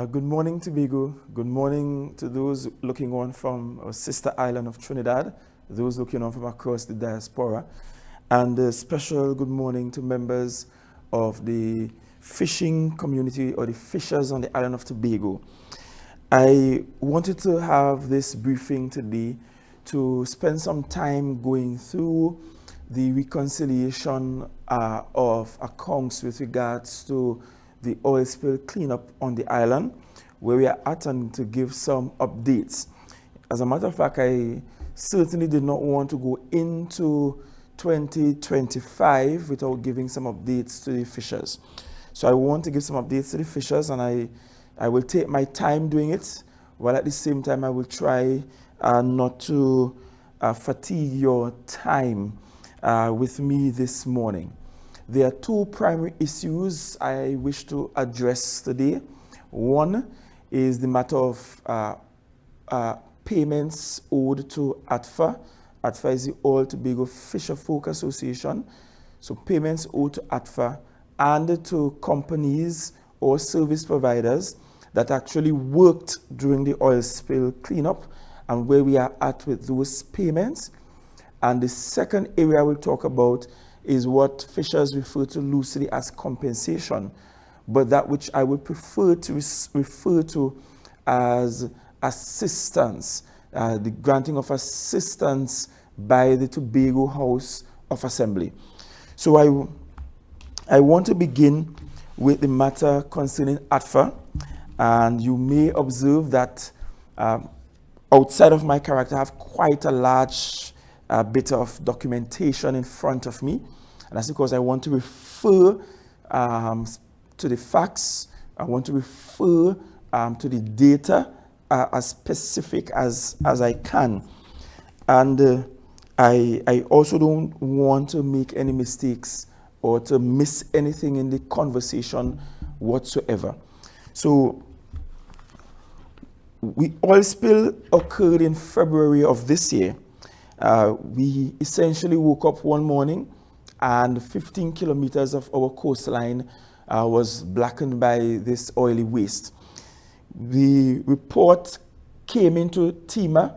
Good morning, Tobago. Good morning to those looking on from our sister island of Trinidad, those looking on from across the diaspora, and a special good morning to members of the fishing community or the fishers on the island of Tobago. I wanted to have this briefing today to spend some time going through the reconciliation of accounts with regards to the oil spill cleanup on the island, where we are at, and to give some updates. As a matter of fact, I certainly did not want to go into 2025 without giving some updates to the fishers. So I want to give some updates to the fishers, and I will take my time doing it, while at the same time I will try not to fatigue your time with me this morning. There are two primary issues I wish to address today. One is the matter of payments owed to ATFA. ATFA is the All Tobago Fisherfolk Association. So payments owed to ATFA and to companies or service providers that actually worked during the oil spill cleanup, and where we are at with those payments. And the second area we'll talk about is what fishers refer to loosely as compensation, but that which I would prefer to refer to as assistance, the granting of assistance by the Tobago House of Assembly. So I want to begin with the matter concerning ATFA, and you may observe that outside of my character, I have quite a large bit of documentation in front of me, and that's because I want to refer to the facts. I want to refer to the data as specific as I can, and I also don't want to make any mistakes or to miss anything in the conversation whatsoever. So, oil spill occurred in February of this year. We essentially woke up one morning and 15 kilometers of our coastline was blackened by this oily waste. The report came into TEMA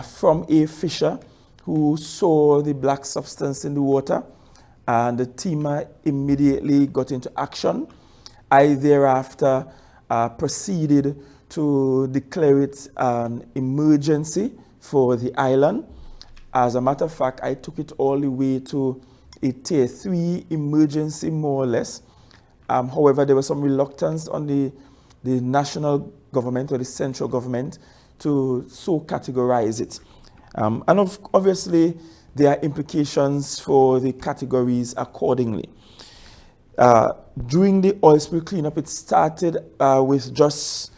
from a fisher who saw the black substance in the water, and the TEMA immediately got into action. I thereafter proceeded to declare it an emergency for the island. As a matter of fact, I took it all the way to a tier 3 emergency, more or less. However, there was some reluctance on the national government or the central government to so categorize it. And obviously, there are implications for the categories accordingly. During the oil spill cleanup, it started with just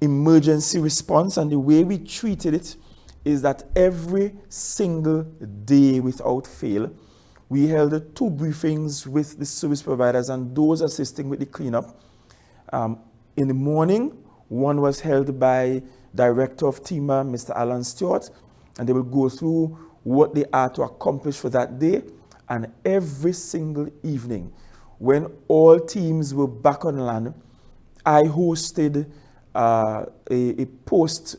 emergency response, and the way we treated it is that every single day without fail, we held 2 briefings with the service providers and those assisting with the cleanup. In the morning, one was held by Director of TEMA, Mr. Alan Stewart, and they will go through what they are to accomplish for that day. And every single evening, when all teams were back on land, I hosted a post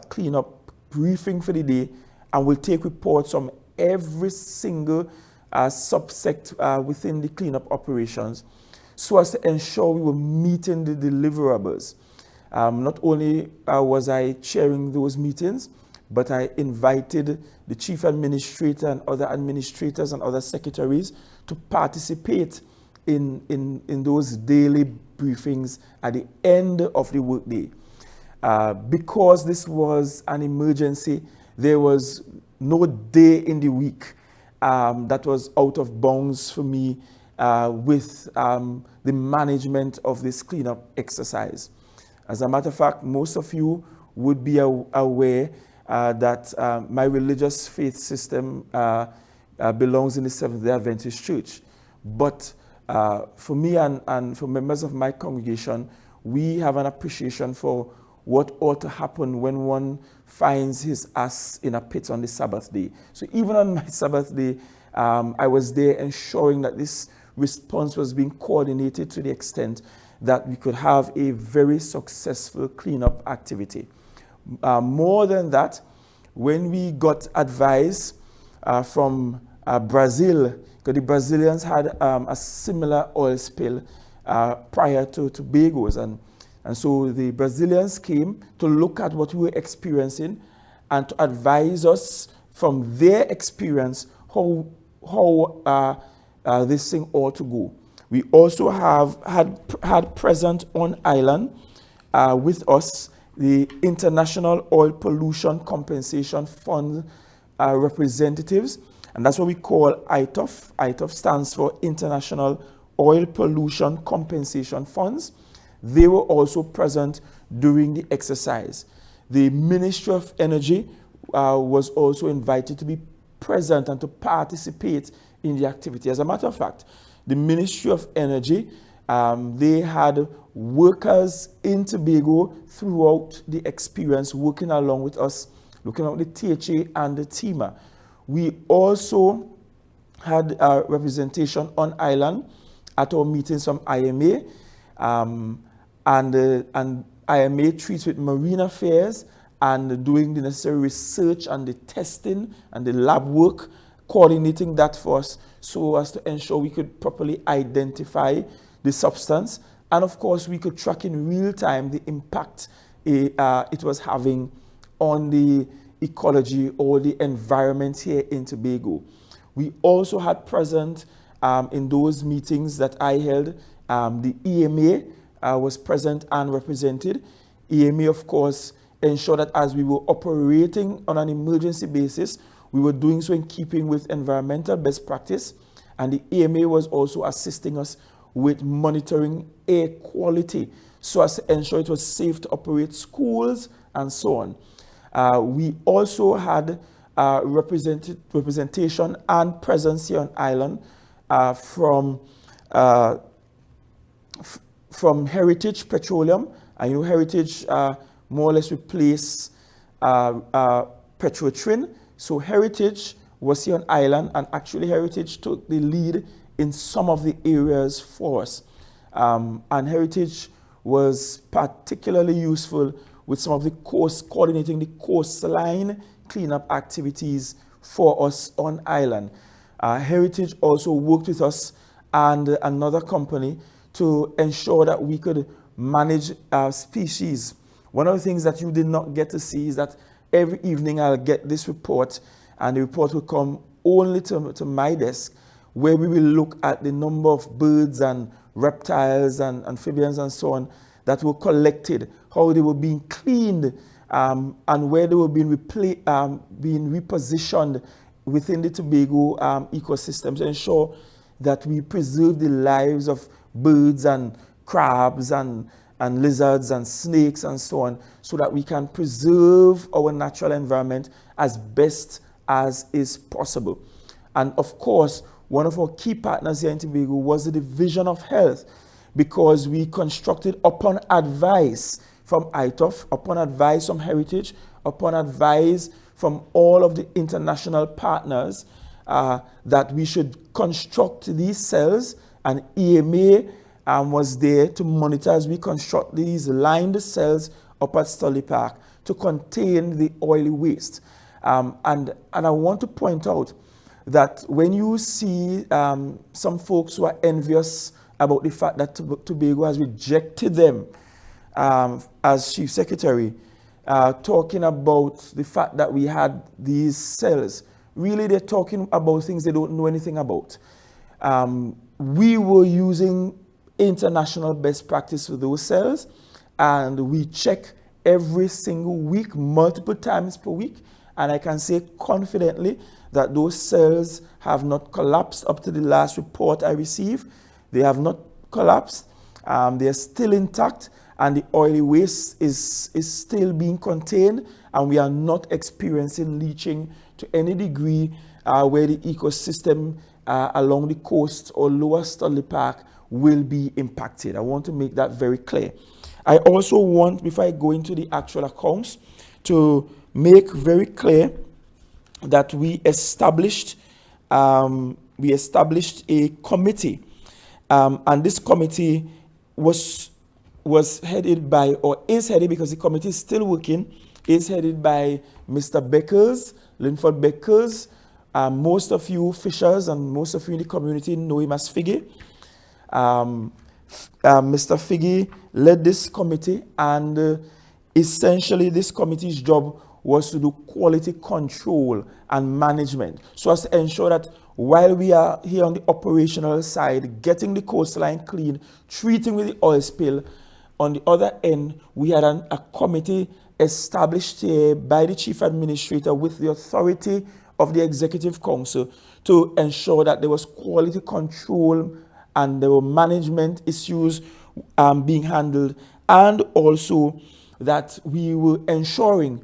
cleanup briefing for the day, and we'll take reports from every single subsect within the cleanup operations, so as to ensure we were meeting the deliverables. Not only was I chairing those meetings, but I invited the chief administrator and other administrators and other secretaries to participate in those daily briefings at the end of the workday. Because this was an emergency, there was no day in the week that was out of bounds for me with the management of this cleanup exercise. As a matter of fact, most of you would be aware that my religious faith system belongs in the Seventh-day Adventist Church. But for me and for members of my congregation, we have an appreciation for what ought to happen when one finds his ass in a pit on the Sabbath day. So even on my Sabbath day, I was there ensuring that this response was being coordinated to the extent that we could have a very successful cleanup activity. More than that, when we got advice from Brazil, because the Brazilians had a similar oil spill prior to Tobago's, and so the Brazilians came to look at what we were experiencing and to advise us from their experience how this thing ought to go. We also had present on island with us the International Oil Pollution Compensation Fund representatives, and that's what we call ITOF. ITOF stands for International Oil Pollution Compensation Funds. They were also present during the exercise. The Ministry of Energy was also invited to be present and to participate in the activity. As a matter of fact, the Ministry of Energy, they had workers in Tobago throughout the experience working along with us, looking at the THA and the TEMA. We also had a representation on island at our meetings from IMA, and IMA treats with marine affairs and doing the necessary research and the testing and the lab work, coordinating that for us so as to ensure we could properly identify the substance. And of course, we could track in real time the impact it was having on the ecology or the environment here in Tobago. We also had present in those meetings that I held, the EMA was present and represented. EMA, of course, ensured that as we were operating on an emergency basis, we were doing so in keeping with environmental best practice. And the EMA was also assisting us with monitoring air quality so as to ensure it was safe to operate schools and so on. We also had representation and presence here on island from Heritage Petroleum. I know Heritage more or less replaced Petrotrin. So Heritage was here on island, and actually Heritage took the lead in some of the areas for us. And Heritage was particularly useful with some of the coordinating the coastline cleanup activities for us on island. Heritage also worked with us and another company to ensure that we could manage species. One of the things that you did not get to see is that every evening I'll get this report, and the report will come only to my desk, where we will look at the number of birds and reptiles and amphibians and so on that were collected, how they were being cleaned, and where they were being repositioned within the Tobago ecosystem to ensure that we preserve the lives of birds and crabs and lizards and snakes and so on, so that we can preserve our natural environment as best as is possible. And of course, one of our key partners here in Tobago was the Division of Health, because we constructed upon advice from ITOF, upon advice from Heritage, upon advice from all of the international partners, that we should construct these cells, and EMA was there to monitor as we construct these lined cells up at Stolly Park to contain the oily waste. And I want to point out that when you see some folks who are envious about the fact that Tobago has rejected them as Chief Secretary, talking about the fact that we had these cells, really they're talking about things they don't know anything about. We were using international best practice for those cells, and we check every single week, multiple times per week, and I can say confidently that those cells have not collapsed up to the last report I received. They have not collapsed. They are still intact, and the oily waste is still being contained, and we are not experiencing leaching to any degree where the ecosystem along the coast or lower Studley Park will be impacted. I want to make that very clear. I also want, before I go into the actual accounts, to make very clear that we established a committee, and this committee was was headed by, or is headed, because the committee is still working, is headed by Mr. Beckers, Linford Beckers. Most of you fishers and most of you in the community know him as Figgy. Mr. Figgy led this committee, and essentially this committee's job was to do quality control and management, so as to ensure that while we are here on the operational side, getting the coastline clean, treating with the oil spill, on the other end, we had a committee established here by the chief administrator with the authority of the executive council to ensure that there was quality control and there were management issues being handled, and also that we were ensuring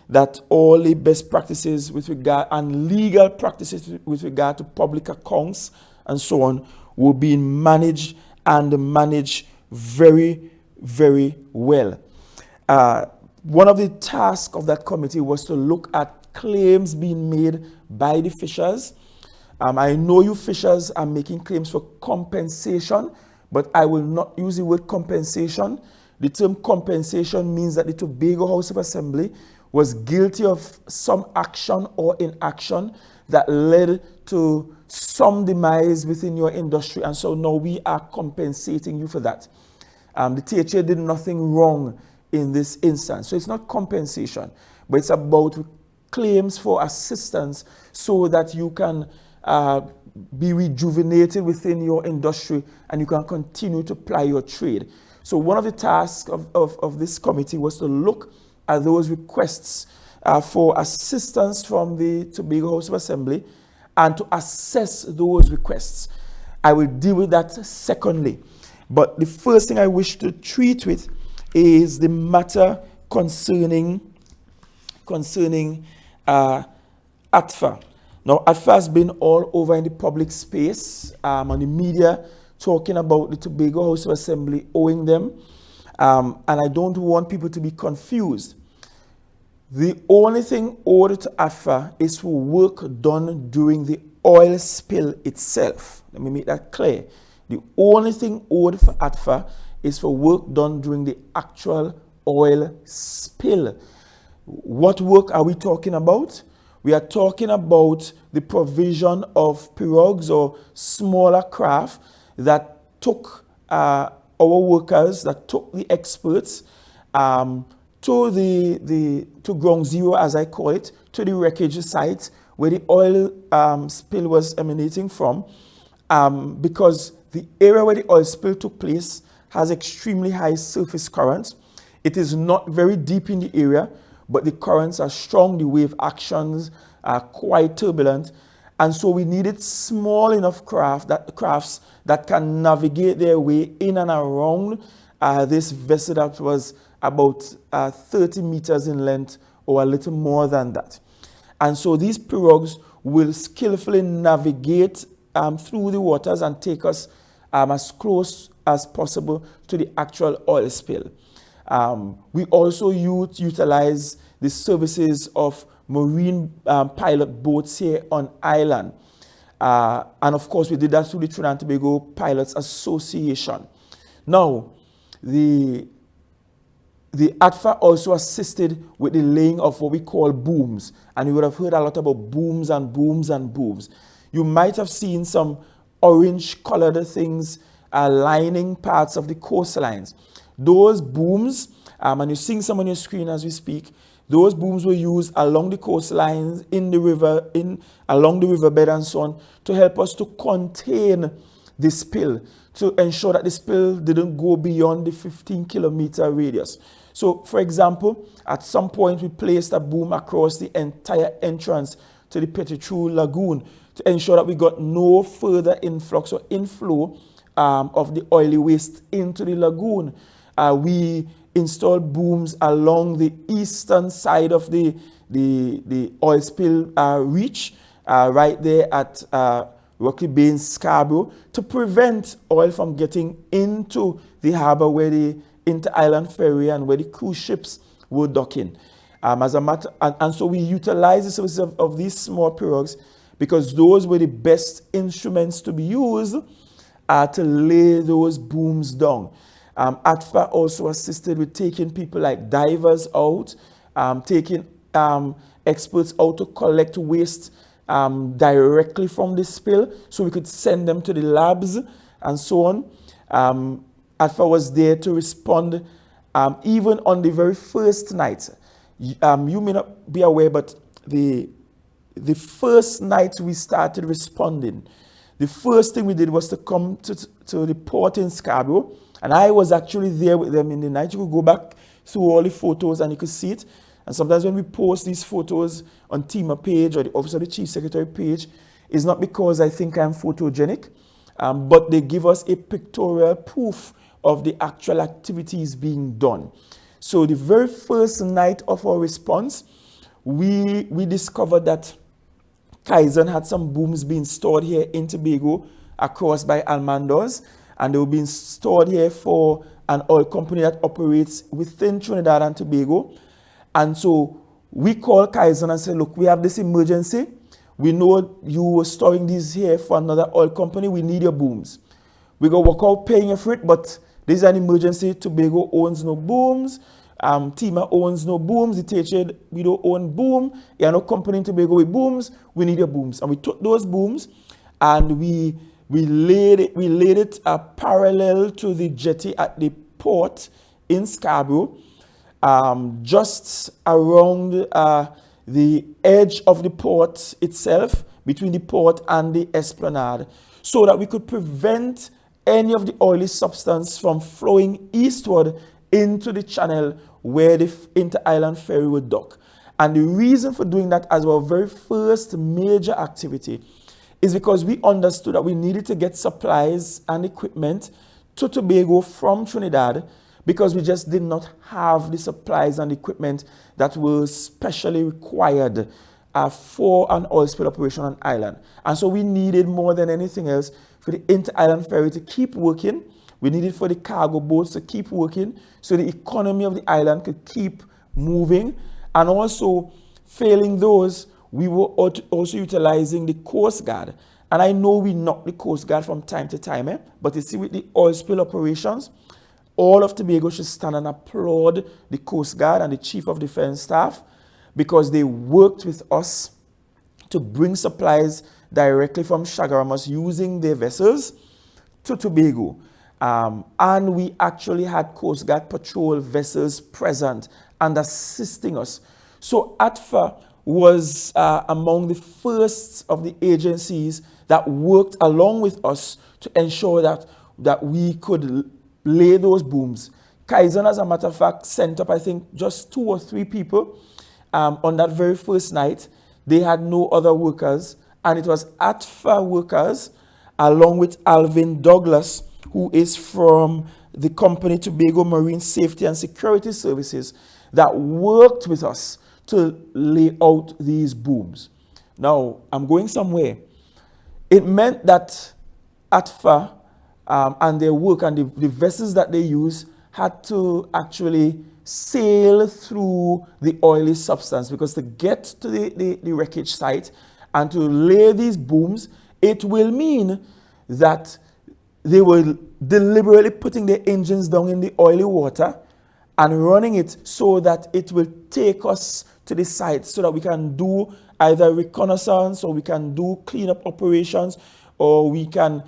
that all the best practices with regard and legal practices with regard to public accounts and so on were being managed, and managed very, very well. One of the tasks of that committee was to look at claims being made by the fishers. I know you fishers are making claims for compensation, but I will not use the word compensation. The term compensation means that the Tobago House of Assembly was guilty of some action or inaction that led to some demise within your industry, and so now we are compensating you for that. The THA did nothing wrong in this instance, so it's not compensation, but it's about claims for assistance so that you can be rejuvenated within your industry and you can continue to ply your trade. So one of the tasks of this committee was to look at those requests for assistance from the Tobago House of Assembly and to assess those requests. I will deal with that secondly. But the first thing I wish to treat with is the matter concerning ATFA. Now, ATFA has been all over in the public space, on the media, talking about the Tobago House of Assembly owing them. And I don't want people to be confused. The only thing owed to ATFA is for work done during the oil spill itself. Let me make that clear. The only thing owed for ATFA is for work done during the actual oil spill. What work are we talking about? We are talking about the provision of pirogues or smaller craft that took our workers, that took the experts to ground zero, as I call it, to the wreckage site where the oil spill was emanating from, because the area where the oil spill took place has extremely high surface currents. It is not very deep in the area, but the currents are strong, the wave actions are quite turbulent, and so we needed small enough crafts that can navigate their way in and around this vessel that was about 30 meters in length or a little more than that. And so these pirogues will skillfully navigate through the waters and take us as close as possible to the actual oil spill. We also utilize the services of marine pilot boats here on island. And of course, we did that through the Trinidad and Tobago Pilots Association. Now, the ATFA also assisted with the laying of what we call booms. And you would have heard a lot about booms and booms and booms. You might have seen some orange-colored things lining parts of the coastlines. Those booms, and you're seeing some on your screen as we speak, those booms were used along the coastlines, in the river, along the riverbed and so on, to help us to contain the spill, to ensure that the spill didn't go beyond the 15-kilometer radius. So, for example, at some point we placed a boom across the entire entrance to the Petitru Lagoon to ensure that we got no further influx or inflow of the oily waste into the lagoon. We installed booms along the eastern side of the oil spill reach, right there at Rocky Bay in Scarborough, to prevent oil from getting into the harbor where the inter-island ferry and where the cruise ships were docking. And so we utilized the services of these small pirogues because those were the best instruments to be used to lay those booms down. ATFA also assisted with taking people like divers out, taking experts out to collect waste directly from the spill so we could send them to the labs and so on. ATFA was there to respond even on the very first night. You may not be aware, but the first night we started responding, the first thing we did was to come to the port in Scarborough, and I was actually there with them in the night. You could go back through all the photos and you could see it. And sometimes when we post these photos on TEMA page or the Office of the Chief Secretary page, it's not because I think I'm photogenic, but they give us a pictorial proof of the actual activities being done. So the very first night of our response, we discovered that Kaizen had some booms being stored here in Tobago across by Almandos, and they were being stored here for an oil company that operates within Trinidad and Tobago. And so we called Kaizen and said, look, we have this emergency. We know you were storing these here for another oil company. We need your booms. We're going to work out paying you for it, but this is an emergency. Tobago owns no booms. TEMA owns no booms. The THA, we don't own boom. You're no company in Tobago with booms. We need your booms. And we took those booms and we laid it parallel to the jetty at the port in Scarborough, just around the edge of the port itself, between the port and the esplanade, so that we could prevent any of the oily substance from flowing eastward into the channel where the inter-island ferry would dock. And the reason for doing that as our very first major activity is because we understood that we needed to get supplies and equipment to Tobago from Trinidad, because we just did not have the supplies and equipment that were specially required for an oil spill operation on island. And so we needed more than anything else for the inter-island ferry to keep working. We needed for the cargo boats to keep working so the economy of the island could keep moving. And also, failing those, we were also utilizing the Coast Guard. And I know we knock the Coast Guard from time to time, but you see with the oil spill operations, all of Tobago should stand and applaud the Coast Guard and the Chief of Defense Staff, because they worked with us to bring supplies directly from Chaguaramas using their vessels to Tobago. And we actually had Coast Guard patrol vessels present and assisting us. So ATFA was among the first of the agencies that worked along with us to ensure that we could lay those booms. Kaizen, as a matter of fact, sent up, I think, just 2 or 3 people on that very first night. They had no other workers, and it was ATFA workers, along with Alvin Douglas, who is from the company Tobago Marine Safety and Security Services, that worked with us to lay out these booms. Now, I'm going somewhere. It meant that ATFA and their work and the vessels that they use had to actually sail through the oily substance, because to get to the wreckage site and to lay these booms, it will mean that they were deliberately putting their engines down in the oily water and running it so that it will take us to the site, so that we can do either reconnaissance, or we can do cleanup operations, or we can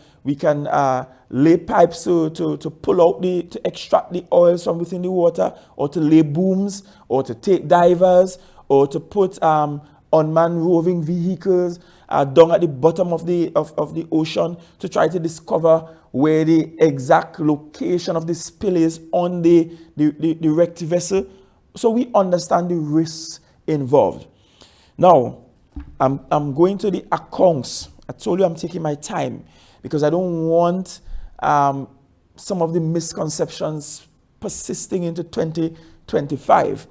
lay pipes to pull out to extract the oils from within the water, or to lay booms, or to take divers, or to put unmanned roving vehicles down at the bottom of the ocean to try to discover where the exact location of the spill is on the wrecked vessel. So we understand the risks involved. Now, I'm going to the accounts. I told you I'm taking my time because I don't want some of the misconceptions persisting into 2025.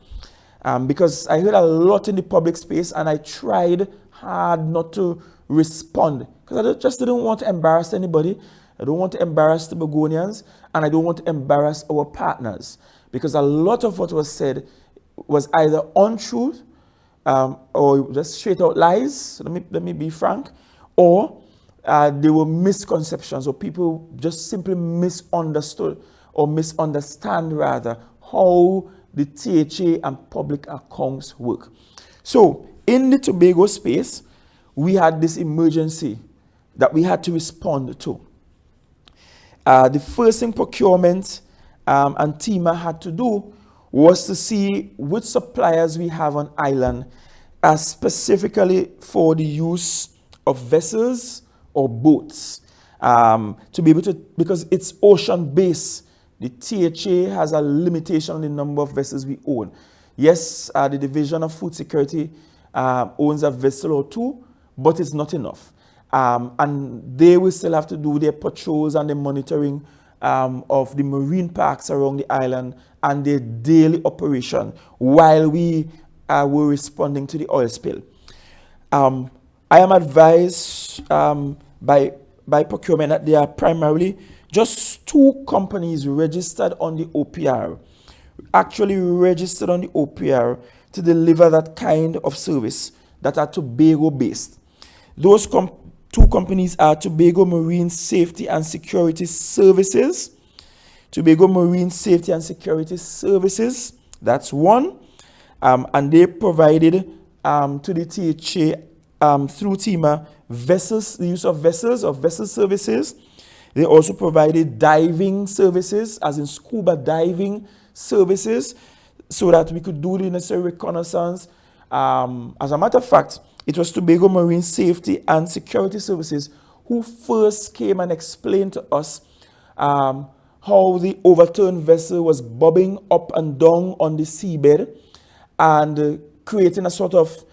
Because I heard a lot in the public space, and I tried hard not to respond, because I just didn't want to embarrass anybody. I don't want to embarrass the Tobagonians, and I don't want to embarrass our partners, because a lot of what was said was either untruth or just straight out lies. Let me be frank, or there were misconceptions, or people just simply misunderstood or misunderstand rather how the THA and public accounts work. So in the Tobago space, we had this emergency that we had to respond to. The first thing procurement and TEMA had to do was to see which suppliers we have on island, specifically for the use of vessels or boats, to be able to, because it's ocean based. The THA has a limitation on the number of vessels we own. Yes, the Division of Food Security owns a vessel or two, but it's not enough. And they will still have to do their patrols and the monitoring of the marine parks around the island and their daily operation while we were responding to the oil spill. I am advised by procurement that there are primarily just 2 companies registered on the OPR, actually registered on the OPR to deliver that kind of service that are Tobago based. Those 2 companies are Tobago Marine Safety and Security Services. Tobago Marine Safety and Security Services, that's one. And they provided to the THA through TEMA vessels, the use of vessels or vessel services. They also provided diving services, as in scuba diving services, so that we could do the necessary reconnaissance. As a matter of fact, it was Tobago Marine Safety and Security Services who first came and explained to us how the overturned vessel was bobbing up and down on the seabed and creating a sort of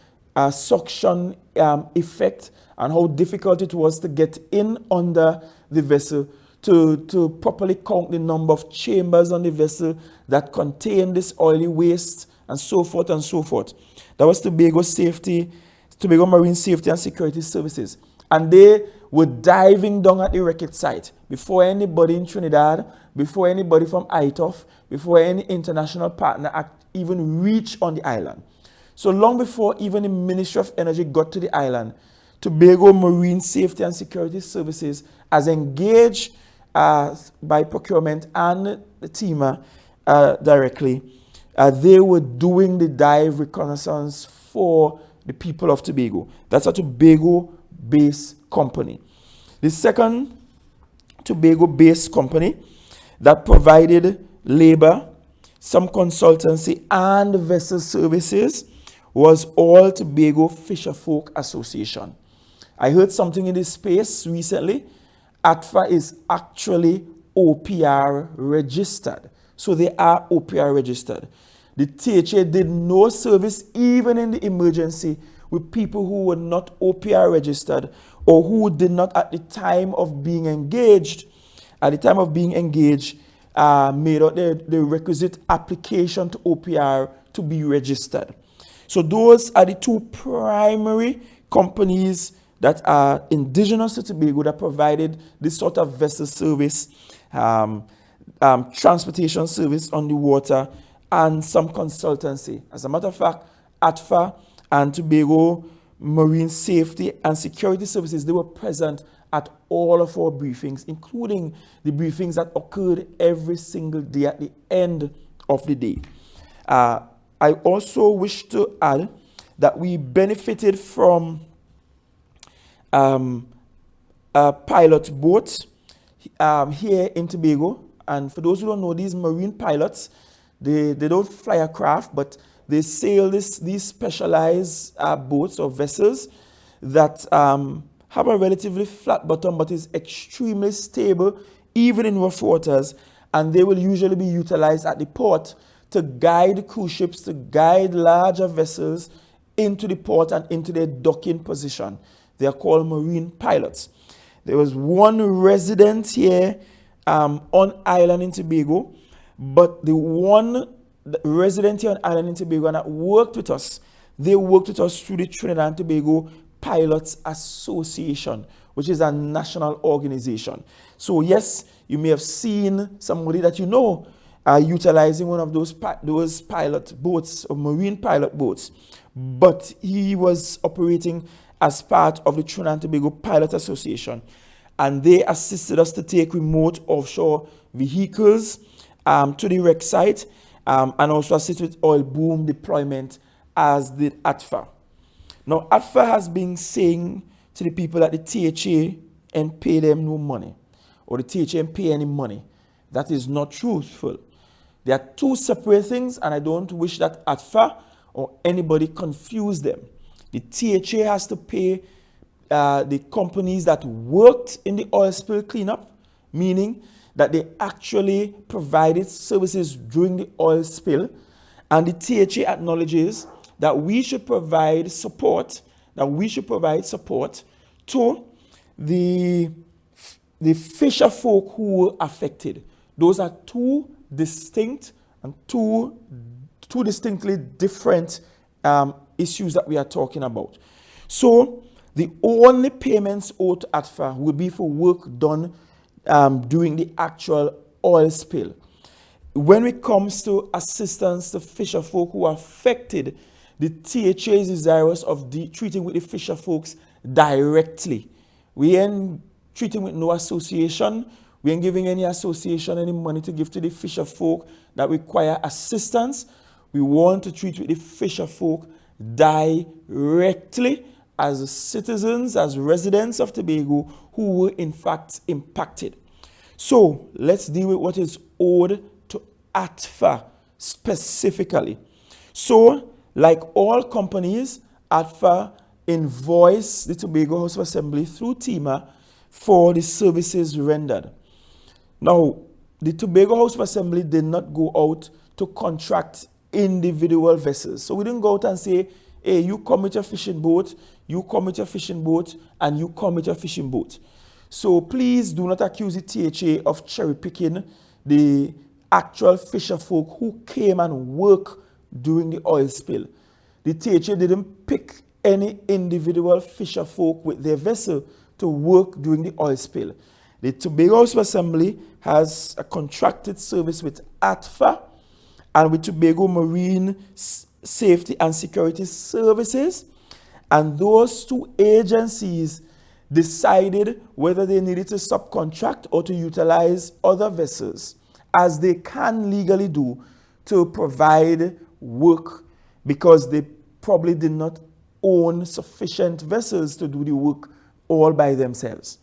suction effect, and how difficult it was to get in under the vessel to properly count the number of chambers on the vessel that contain this oily waste, and so forth and so forth. That was Tobago Marine Safety and Security Services. And they were diving down at the wreckage site before anybody in Trinidad, before anybody from ITOF, before any international partner even reached on the island. So long before even the Ministry of Energy got to the island, Tobago Marine Safety and Security Services, as engaged by procurement and the TEMA directly, they were doing the dive reconnaissance for the people of Tobago. That's a Tobago-based company. The second Tobago-based company that provided labor, some consultancy, and vessel services was All Tobago Fisherfolk Association. I heard something in this space recently. ATFA is actually OPR registered. So they are OPR registered. The THA did no service even in the emergency with people who were not OPR registered or who did not at the time of being engaged, made out the requisite application to OPR to be registered. So those are the 2 primary companies that are indigenous to Tobago that provided this sort of vessel service, transportation service on the water, and some consultancy. As a matter of fact, ATFA and Tobago Marine Safety and Security Services, they were present at all of our briefings, including the briefings that occurred every single day at the end of the day. I also wish to add that we benefited from a pilot boat here in Tobago. And for those who don't know, these marine pilots, they don't fly a craft, but they sail these specialized boats or vessels that have a relatively flat bottom but is extremely stable even in rough waters, and they will usually be utilized at the port to guide cruise ships, to guide larger vessels into the port and into their docking position. They are called marine pilots. There was one resident here on island in Tobago, but the one resident here on island in Tobago that worked with us, they worked with us through the Trinidad and Tobago Pilots Association, which is a national organization. So yes, you may have seen somebody that you know utilizing one of those pilot boats or marine pilot boats, but he was operating as part of the Trinidad and Tobago Pilot Association. and they assisted us to take remote offshore vehicles to the wreck site, and also assist with oil boom deployment, as did ATFA. Now, ATFA has been saying to the people that the THA and pay them no money, or the THA and pay any money. That is not truthful. There are two separate things, and I don't wish that ATFA or anybody confuse them. The THA has to pay the companies that worked in the oil spill cleanup, meaning that they actually provided services during the oil spill, and the THA acknowledges that we should provide support, to the fisherfolk who were affected. Those are two distinct and two distinctly different issues that we are talking about. So the only payments owed to ATFA will be for work done during the actual oil spill. When it comes to assistance to fisherfolk who are affected, the THA is desirous of treating with the fisherfolks directly. We ain't treating with no association. We ain't giving any association any money to give to the fisherfolk that require assistance. We want to treat with the fisherfolk directly as citizens, as residents of Tobago who were in fact impacted. So let's deal with what is owed to ATFA specifically. So, like all companies, ATFA invoiced the Tobago House of Assembly through TIMA for the services rendered. Now, the Tobago House of Assembly did not go out to contract individual vessels. So we didn't go out and say, hey, you come with your fishing boat, you come with your fishing boat, and you come with your fishing boat. So please do not accuse the THA of cherry picking the actual fisherfolk who came and worked during the oil spill. The THA didn't pick any individual fisherfolk with their vessel to work during the oil spill. The Tobago House of Assembly has a contracted service with ATFA and with Tobago Marine Safety and Security Services, and those two agencies decided whether they needed to subcontract or to utilize other vessels, as they can legally do, to provide work, because they probably did not own sufficient vessels to do the work all by themselves.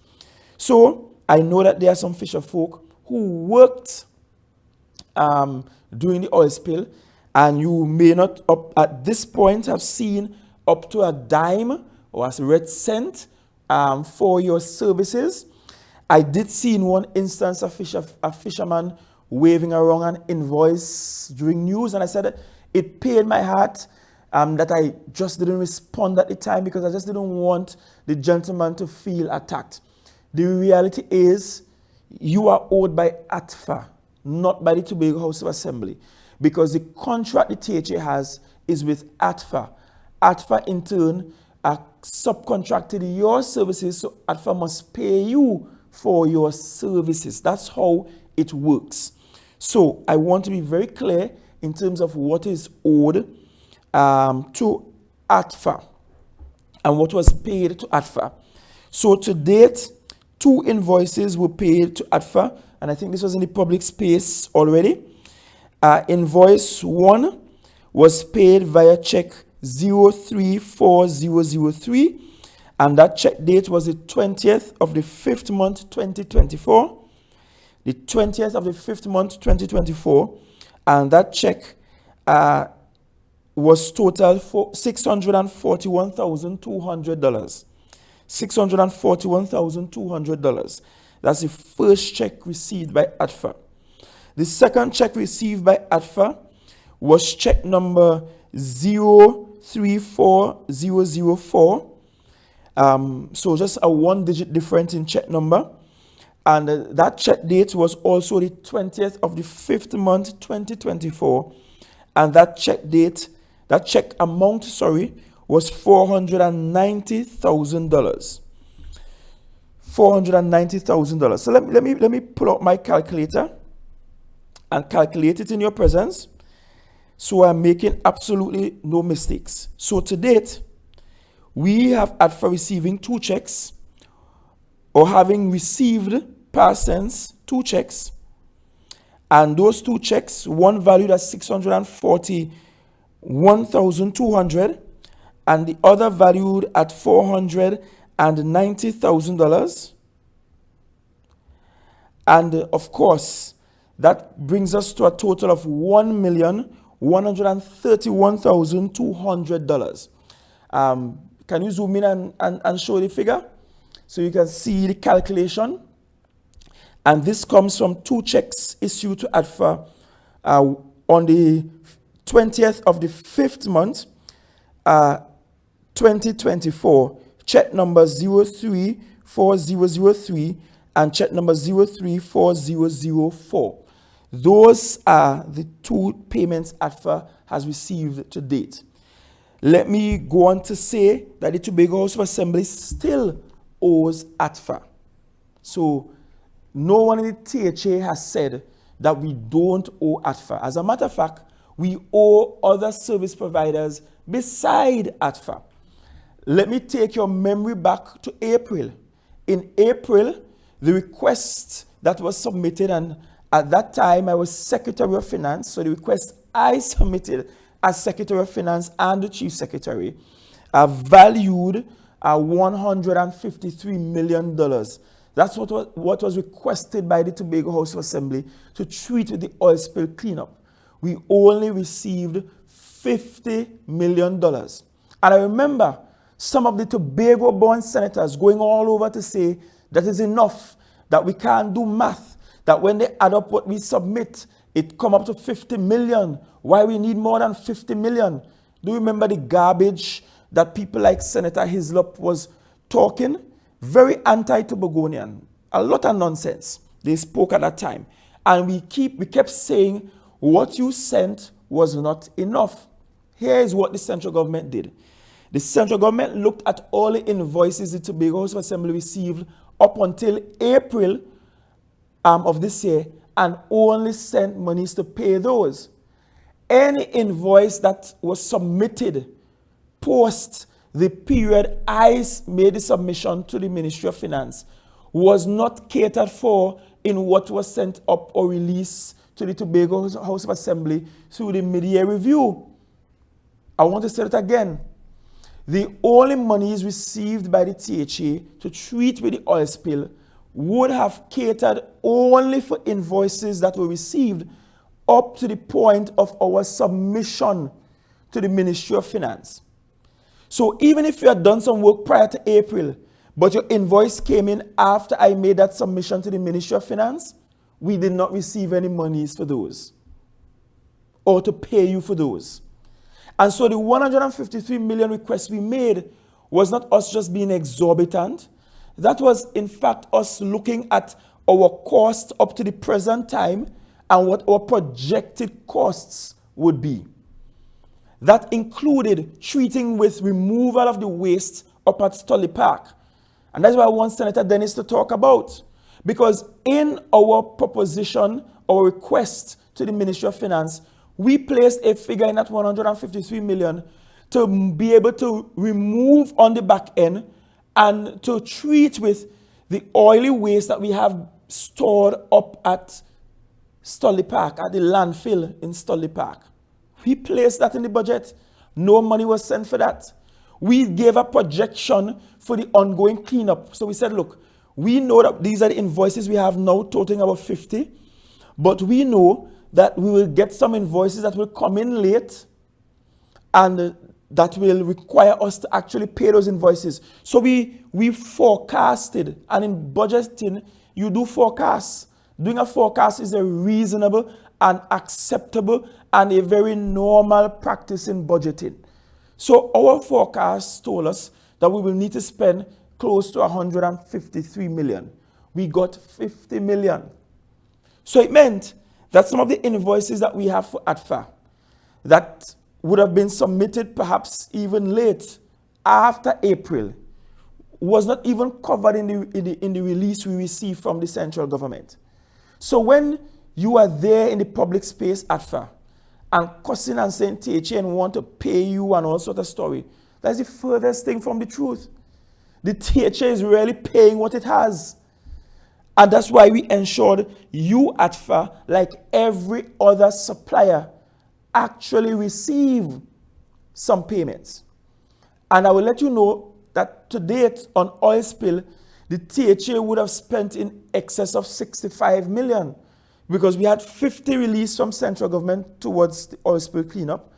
So I know that there are some fisherfolk who worked during the oil spill, and you may not up at this point have seen up to a dime or a red cent for your services. I did see in one instance a fisherman waving around an invoice during news, and I said it pained my heart that I just didn't respond at the time, because I just didn't want the gentleman to feel attacked. The reality is you are owed by ATFA, not by the Tobago House of Assembly, because the contract the THA has is with ATFA. ATFA in turn subcontracted your services, so ATFA must pay you for your services. That's how it works. So I want to be very clear in terms of what is owed to ATFA and what was paid to ATFA. So to date, 2 invoices were paid to ATFA, and I think this was in the public space already. Invoice 1 was paid via check 034003, and that check date was the 20th of the 5th month 2024. The 20th of the 5th month 2024, and that check was total for $641,200. $641,200. That's the first check received by ATFA. The second check received by ATFA was check number 034004. So just a 1-digit difference in check number. And that check date was also the 20th of the 5th month 2024. And that check amount, was $490,000. $490,000. So let me pull out my calculator and calculate it in your presence, so I'm making absolutely no mistakes. So to date, we have ATFA receiving 2 checks or having received past tense 2 checks, and those 2 checks, one valued at $641,200 and the other valued at $490,000. And of course, that brings us to a total of $1,131,200. Can you zoom in and show the figure so you can see the calculation? And this comes from 2 checks issued to ADFA on the 20th of the 5th month, 2024, check number 034003 and check number 034004. Those are the 2 payments ADFA has received to date. Let me go on to say that the Tobago House of Assembly still owes ADFA. So no one in the THA has said that we don't owe ADFA. As a matter of fact, we owe other service providers beside ADFA. Let me take your memory back to April. In April, the request that was submitted, and at that time I was Secretary of Finance, so the request I submitted as Secretary of Finance and the Chief Secretary valued $153 million. That's what was requested by the Tobago House of Assembly to treat with the oil spill cleanup. We only received $50 million. And I remember some of the Tobago-born senators going all over to say that is enough, that we can't do math, that when they add up what we submit, it come up to 50 million. Why we need more than 50 million? Do you remember the garbage that people like Senator Hislop was talking? Very anti-Tobagonian. A lot of nonsense they spoke at that time. And we kept saying what you sent was not enough. Here is what the central government did. The central government looked at all the invoices the Tobago House of Assembly received up until April of this year and only sent monies to pay those. Any invoice that was submitted post the period I made the submission to the Ministry of Finance was not catered for in what was sent up or released to the Tobago House of Assembly through the mid-year review. I want to say it again. The only monies received by the THA to treat with the oil spill would have catered only for invoices that were received up to the point of our submission to the Ministry of Finance. So even if you had done some work prior to April, but your invoice came in after I made that submission to the Ministry of Finance, we did not receive any monies for those or to pay you for those. And so the 153 million requests we made was not us just being exorbitant. That was, in fact, us looking at our costs up to the present time and what our projected costs would be. That included treating with removal of the waste up at Stolly Park. And that's what I want Senator Dennis to talk about. Because in our proposition, our request to the Ministry of Finance, we placed a figure in that 153 million to be able to remove on the back end and to treat with the oily waste that we have stored up at Stolly Park, at the landfill in Stolly Park. We placed that in the budget. No money was sent for that. We gave a projection for the ongoing cleanup. So we said, look, we know that these are the invoices we have now totaling about 50, but we know that we will get some invoices that will come in late and that will require us to actually pay those invoices. So we forecasted, and in budgeting, you do forecasts. Doing a forecast is a reasonable and acceptable and a very normal practice in budgeting. So our forecast told us that we will need to spend close to 153 million. We got 50 million. So it meant that some of the invoices that we have for ADFA that would have been submitted perhaps even late after April was not even covered in the release we received from the central government. So when you are there in the public space, ADFA, and cussing and saying THA and want to pay you and all sort of story, that's the furthest thing from the truth. The THA is really paying what it has. And that's why we ensured you, ATFA, like every other supplier, actually receive some payments. And I will let you know that to date on oil spill, the THA would have spent in excess of 65 million because we had 50 released from central government towards the oil spill cleanup.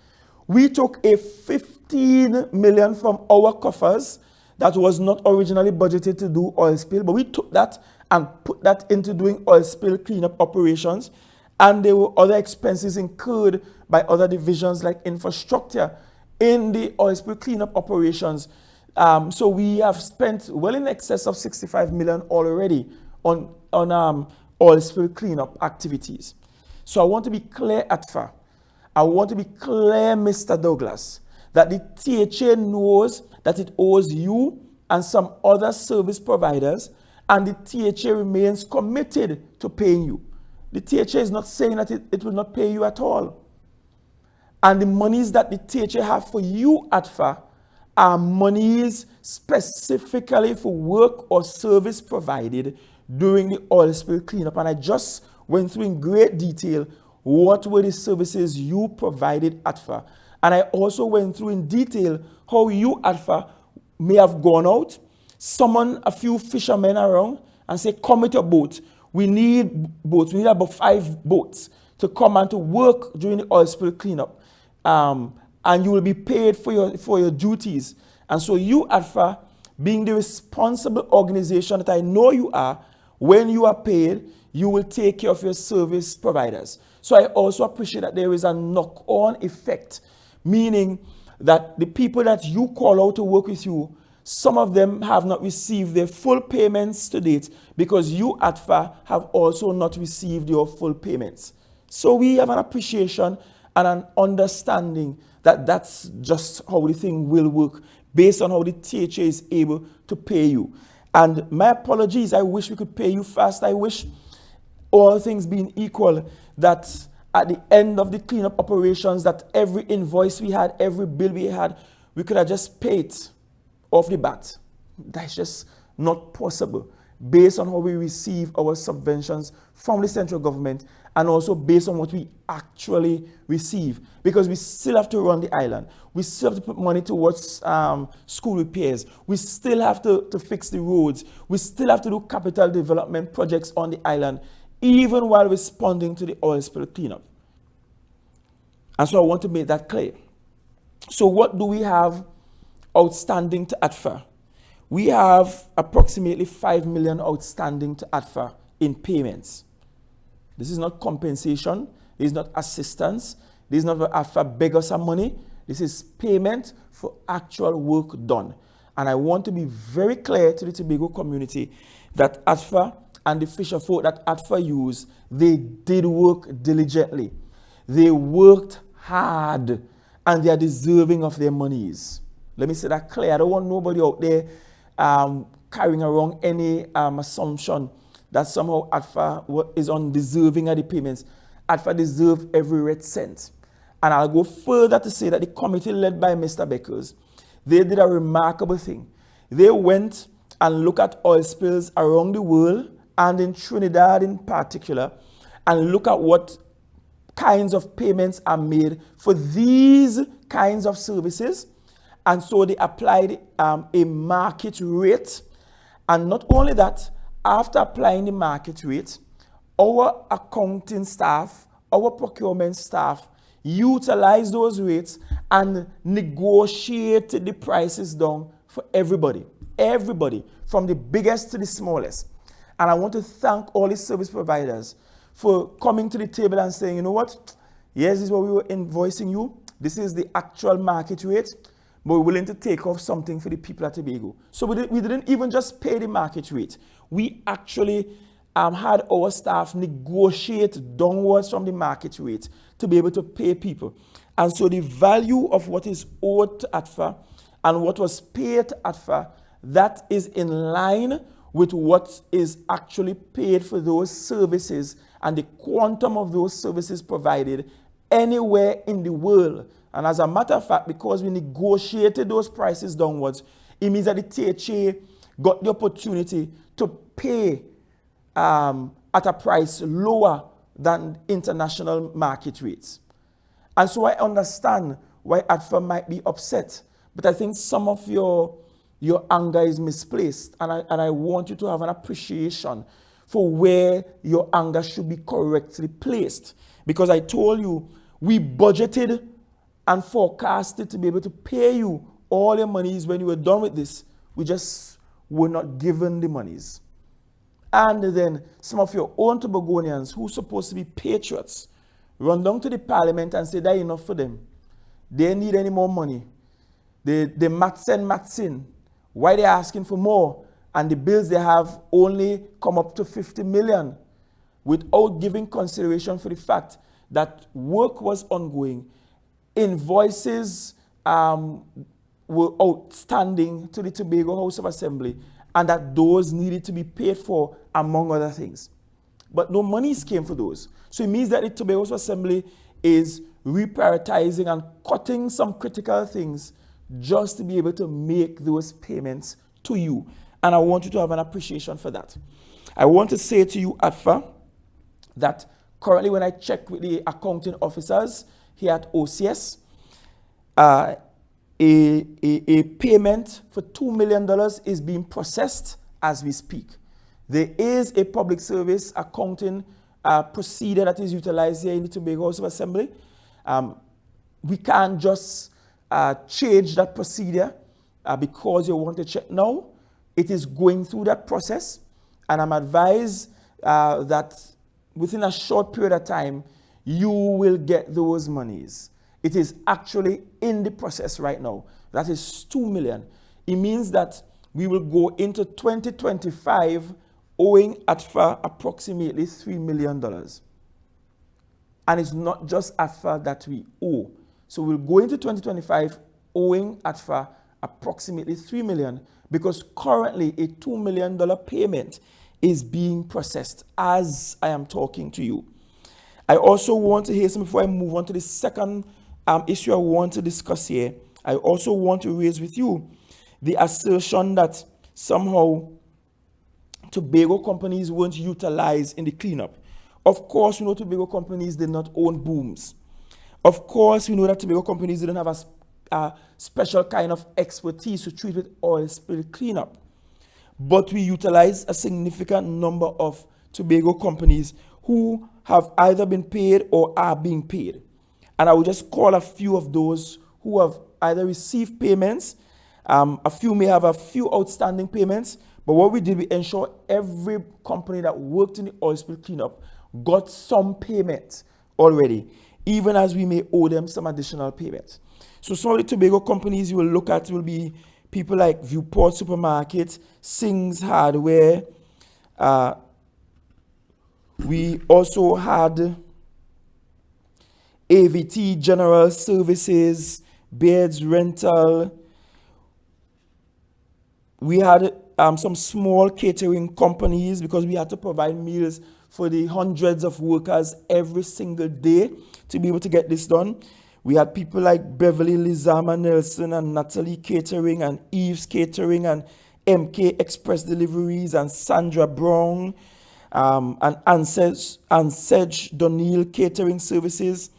We took a 15 million from our coffers that was not originally budgeted to do oil spill, but we took that and put that into doing oil spill cleanup operations. And there were other expenses incurred by other divisions like infrastructure in the oil spill cleanup operations. So we have spent well in excess of 65 million already on oil spill cleanup activities. So I want to be clear, ATFA. I want to be clear, Mr. Douglas, that the THA knows that it owes you and some other service providers, and the THA remains committed to paying you. The THA is not saying that it will not pay you at all. And the monies that the THA have for you, ATFA, are monies specifically for work or service provided during the oil spill cleanup. And I just went through in great detail what were the services you provided, ATFA. And I also went through in detail how you, ATFA, may have gone out, summon a few fishermen around and say, come with your boat. We need boats. We need about 5 boats to come and to work during the oil spill cleanup. And you will be paid for your duties. And so you, ATFA, being the responsible organization that I know you are, when you are paid, you will take care of your service providers. So I also appreciate that there is a knock-on effect, meaning that the people that you call out to work with you, some of them have not received their full payments to date because you, ATFA, have also not received your full payments. So we have an appreciation and an understanding that that's just how the thing will work based on how the THA is able to pay you. And my apologies, I wish we could pay you fast. I wish, all things being equal, that at the end of the cleanup operations, that every invoice we had, every bill we had, we could have just paid it off the bat. That's just not possible based on how we receive our subventions from the central government and also based on what we actually receive, because we still have to run the island. We still have to put money towards school repairs. We still have to fix the roads. We still have to do capital development projects on the island, even while responding to the oil spill cleanup. And so I want to make that clear. So what do we have outstanding to ATFA? We have approximately 5 million outstanding to ATFA in payments. This is not compensation. This is not assistance. This is not for ATFA beg us some money. This is payment for actual work done. And I want to be very clear to the Tobago community that ATFA and the Fisherfolk that ATFA use, they did work diligently. They worked hard and they are deserving of their monies. Let me say that clear. I don't want nobody out there carrying around any assumption that somehow ATFA is undeserving of the payments. ATFA deserves every red cent. And I'll go further to say that the committee led by Mr. Beckers, they did a remarkable thing. They went and looked at oil spills around the world and in Trinidad in particular, and look at what kinds of payments are made for these kinds of services. And so they applied a market rate. And not only that, after applying the market rate, our accounting staff, our procurement staff, utilize those rates and negotiate the prices down for everybody. Everybody, from the biggest to the smallest. And I want to thank all the service providers for coming to the table and saying, you know what? Yes, this is what we were invoicing you. This is the actual market rate, but we're willing to take off something for the people at Tobago. So we didn't even just pay the market rate. We actually had our staff negotiate downwards from the market rate to be able to pay people. And so the value of what is owed to ATFA and what was paid to ATFA, that is in line with what is actually paid for those services and the quantum of those services provided anywhere in the world. And as a matter of fact, because we negotiated those prices downwards, it means that the THA got the opportunity to pay at a price lower than international market rates. And so I understand why ADFA might be upset, but I think some of your anger is misplaced, and I want you to have an appreciation for where your anger should be correctly placed. Because I told you, we budgeted and forecasted to be able to pay you all your monies when you were done with this. We just were not given the monies. And then some of your own Tobagonians who are supposed to be patriots run down to the parliament and say that's enough for them. They need any more money. They max in. Why they asking for more? And the bills they have only come up to 50 million without giving consideration for the fact that work was ongoing. Invoices were outstanding to the Tobago House of Assembly, and that those needed to be paid for, among other things. But no monies came for those. So it means that the Tobago House of Assembly is reprioritizing and cutting some critical things just to be able to make those payments to you. And I want you to have an appreciation for that. I want to say to you, ADFA, that currently when I check with the accounting officers here at OCS, a payment for $2 million is being processed as we speak. There is a public service accounting procedure that is utilized here in the Tobago House of Assembly. We can't just change that procedure because you want to check now. It is going through that process, and I'm advised that within a short period of time, you will get those monies. It is actually in the process right now. That is $2 million. It means that we will go into 2025 owing ADFA approximately $3 million. And it's not just ADFA that we owe. So we'll go into 2025 owing ADFA approximately $3 million, because currently a $2 million payment is being processed as I am talking to you. I also want to hasten, before I move on to the second issue I want to discuss here, I also want to raise with you the assertion that somehow Tobago companies weren't utilized in the cleanup. Of course, we know Tobago companies did not own booms. Of course, we know that Tobago companies didn't have a special kind of expertise to treat with oil spill cleanup. But we utilize a significant number of Tobago companies who have either been paid or are being paid. And I will just call a few of those who have either received payments. A few may have a few outstanding payments. But what we did, we ensured every company that worked in the oil spill cleanup got some payment already, even as we may owe them some additional payments. So some of the Tobago companies you will look at will be people like Viewport Supermarket, Singh's Hardware. We also had AVT General Services, Beards Rental. We had some small catering companies because we had to provide meals for the hundreds of workers every single day to be able to get this done. We had people like Beverly Lizama Nelson and Natalie Catering and Eve's Catering and MK Express Deliveries and Sandra Brown and Ansej Donil Catering Services.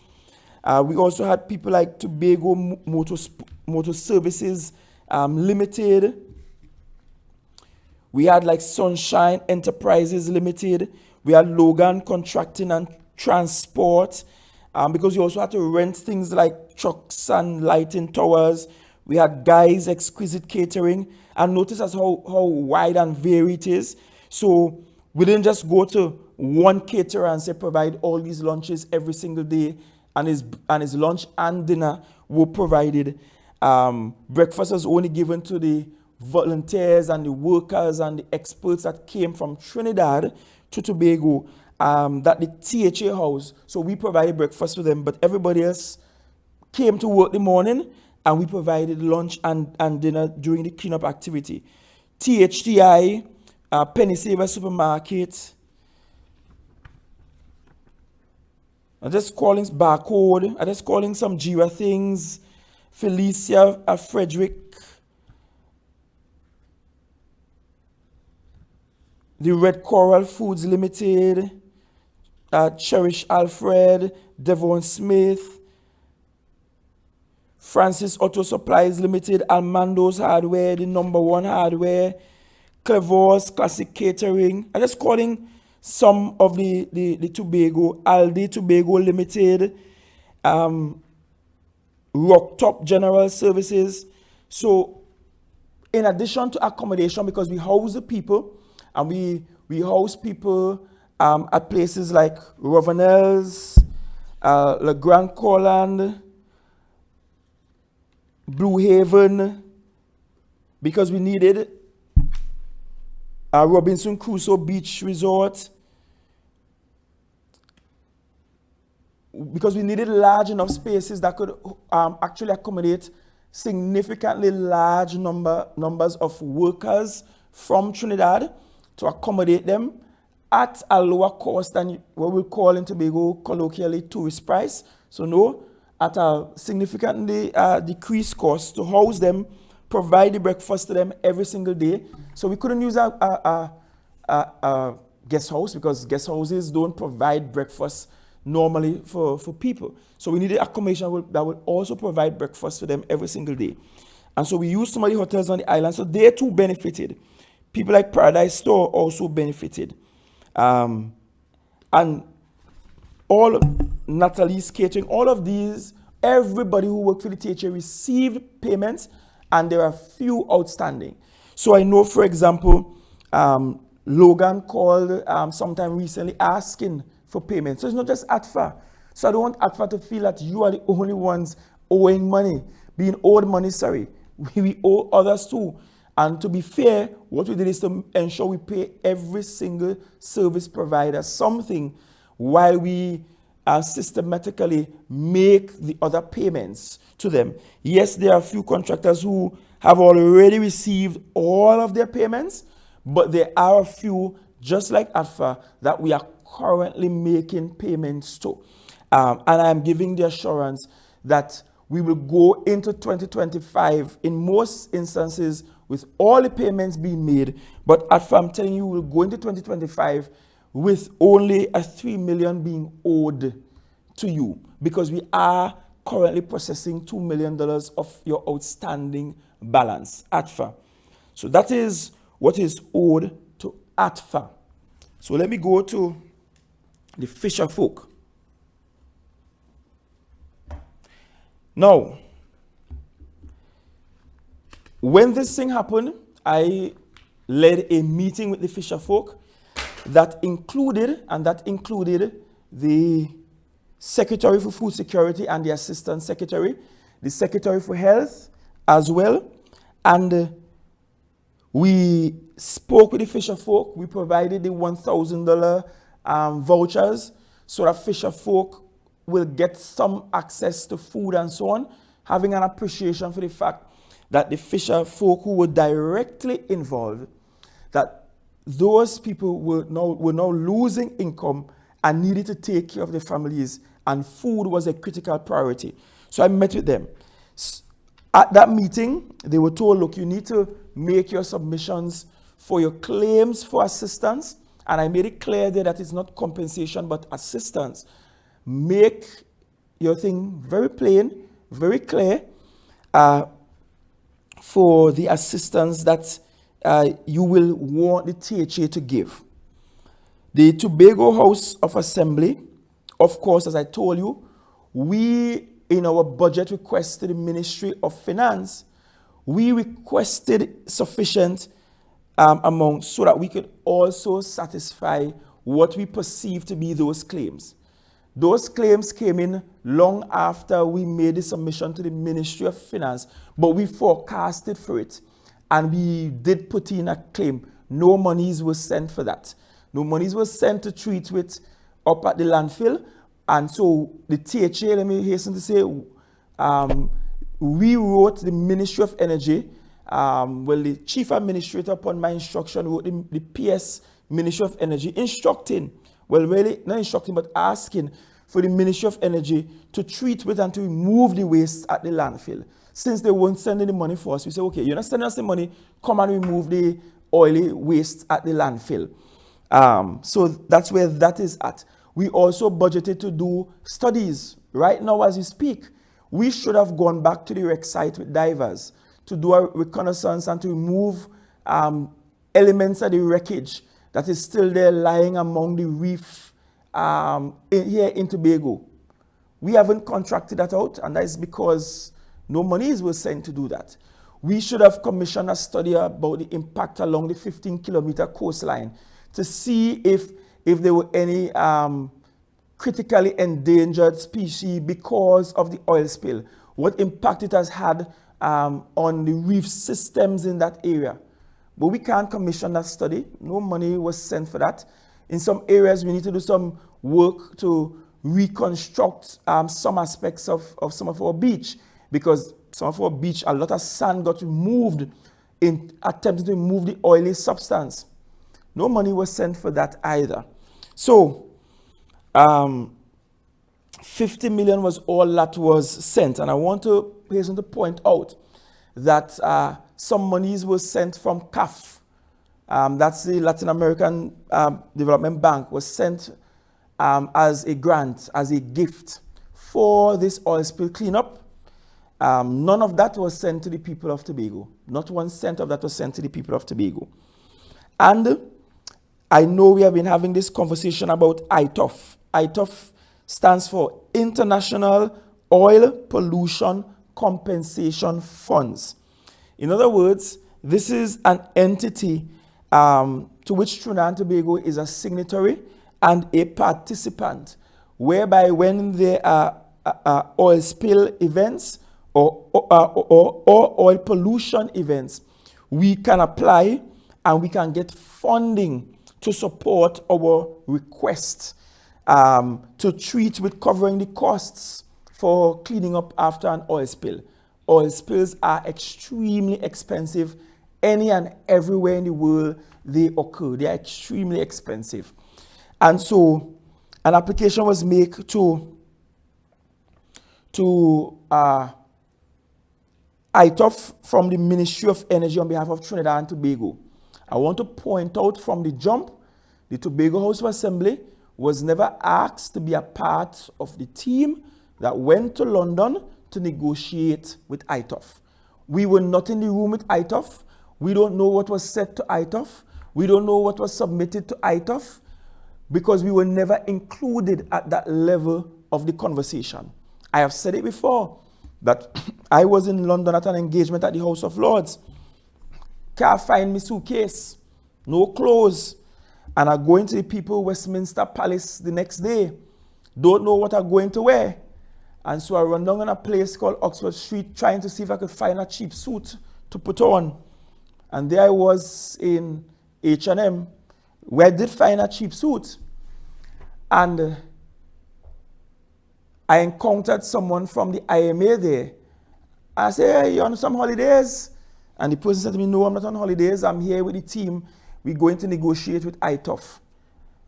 We also had people like Tobago Motor Services Limited. We had like Sunshine Enterprises Limited. We had Logan Contracting and Transport, because we also had to rent things like trucks and lighting towers. We had Guys Exquisite Catering, and notice as how wide and varied it is. So we didn't just go to one caterer and say provide all these lunches every single day, and his lunch and dinner were provided. Breakfast was only given to the volunteers and the workers and the experts that came from Trinidad to Tobago, that the THA house. So we provided breakfast for them, but everybody else came to work the morning, and we provided lunch and dinner during the cleanup activity. THTI, Penny Saver Supermarket. I'm just calling Barcode. I'm just calling some Jira things. Felicia, Frederick. the Red Coral Foods Limited, Cherish Alfred, Devon Smith, Francis Auto Supplies Limited, Almando's Hardware, the Number One Hardware, Clevor's Classic Catering. I'm just calling some of the Tobago, Aldi Tobago Limited, Rock Top General Services. So in addition to accommodation, because we house the people, and we house people at places like Rovenels, Le Grand Corland, Blue Haven, because we needed Robinson Crusoe Beach Resort, because we needed large enough spaces that could actually accommodate significantly large numbers of workers from Trinidad, to accommodate them at a lower cost than what we call in Tobago colloquially tourist price. So no, at a significantly decreased cost to house them, provide the breakfast to them every single day. So we couldn't use a guest house, because guest houses don't provide breakfast normally for people. So we needed accommodation that would also provide breakfast for them every single day. And so we used some of the hotels on the island, so they too benefited. People like Paradise Store also benefited. And all of Natalie's Catering, all of these, everybody who worked for the THA received payments, and there are few outstanding. So I know, for example, Logan called sometime recently asking for payment. So it's not just ATFA. So I don't want ATFA to feel that you are the only ones owing money, being owed money, sorry. We owe others too. And to be fair, what we did is to ensure we pay every single service provider something while we systematically make the other payments to them. Yes, there are a few contractors who have already received all of their payments, but there are a few, just like ATFA, that we are currently making payments to. And I'm giving the assurance that we will go into 2025 in most instances with all the payments being made, but I'm telling you, we'll go into 2025 with only a $3 million being owed to you, because we are currently processing $2 million of your outstanding balance, ATFA. So that is what is owed to ATFA. So let me go to the Fisherfolk. Now, when this thing happened, I led a meeting with the Fisherfolk that included the Secretary for Food Security and the Assistant Secretary, the Secretary for Health as well. And we spoke with the Fisherfolk. We provided the $1,000 vouchers so that Fisherfolk will get some access to food and so on, having an appreciation for the fact that the Fisherfolk who were directly involved, that those people were now losing income and needed to take care of their families, and food was a critical priority. So I met with them. At that meeting, they were told, look, you need to make your submissions for your claims for assistance. And I made it clear there that it's not compensation, but assistance. Make your thing very plain, very clear for the assistance that you will want the THA to give. The Tobago House of Assembly, of course, as I told you, we, in our budget request to the Ministry of Finance, we requested sufficient amount so that we could also satisfy what we perceive to be those claims. Those claims came in long after we made the submission to the Ministry of Finance, but we forecasted for it, and we did put in a claim. No monies were sent for that. No monies were sent to treat with up at the landfill, and so the THA, let me hasten to say, we wrote the Ministry of Energy, well, the Chief Administrator, upon my instruction, wrote the PS Ministry of Energy, instructing, well, really, not instructing, but asking for the Ministry of Energy to treat with and to remove the waste at the landfill. Since they weren't sending the money for us, we said, okay, you're not sending us the money, come and remove oily waste at the landfill. So that's where that is at. We also budgeted to do studies. Right now as we speak, we should have gone back to the wreck site with divers to do a reconnaissance and to remove elements of the wreckage that is still there lying among the reef here in Tobago. We haven't contracted that out, and that is because no monies were sent to do that. We should have commissioned a study about the impact along the 15-kilometer coastline to see if there were any critically endangered species because of the oil spill, what impact it has had on the reef systems in that area. But we can't commission that study. No money was sent for that. In some areas, we need to do some work to reconstruct some aspects of some of our beach, because some of our beach, a lot of sand got removed in attempting to remove the oily substance. No money was sent for that either. So 50 million was all that was sent. And I want to hasten to point out that some monies were sent from CAF. That's the Latin American Development Bank, was sent as a grant, as a gift for this oil spill cleanup. None of that was sent to the people of Tobago. Not 1 cent of that was sent to the people of Tobago. And I know we have been having this conversation about ITOF. ITOF stands for International Oil Pollution Compensation Funds. In other words, this is an entity to which Trinidad and Tobago is a signatory and a participant, whereby when there are oil spill events or oil pollution events, we can apply and we can get funding to support our request to treat with covering the costs for cleaning up after an oil spill. Oil spills are extremely expensive any and everywhere in the world they occur. They are extremely expensive. And so an application was made to ITOF from the Ministry of Energy on behalf of Trinidad and Tobago. I want to point out from the jump, the Tobago House of Assembly was never asked to be a part of the team that went to London to negotiate with ITOF. We were not in the room with ITOF. We don't know what was said to ITOF. We don't know what was submitted to ITOF because we were never included at that level of the conversation. I have said it before that I was in London at an engagement at the House of Lords. Can't find my suitcase, no clothes, and I go into the People Westminster Palace the next day. Don't know what I'm going to wear. And so I run down in a place called Oxford Street trying to see if I could find a cheap suit to put on. And there I was in H&M, where I did find a cheap suit. And I encountered someone from the IMA there. I said, hey, you on some holidays? And the person said to me, no, I'm not on holidays. I'm here with the team. We're going to negotiate with ITOF.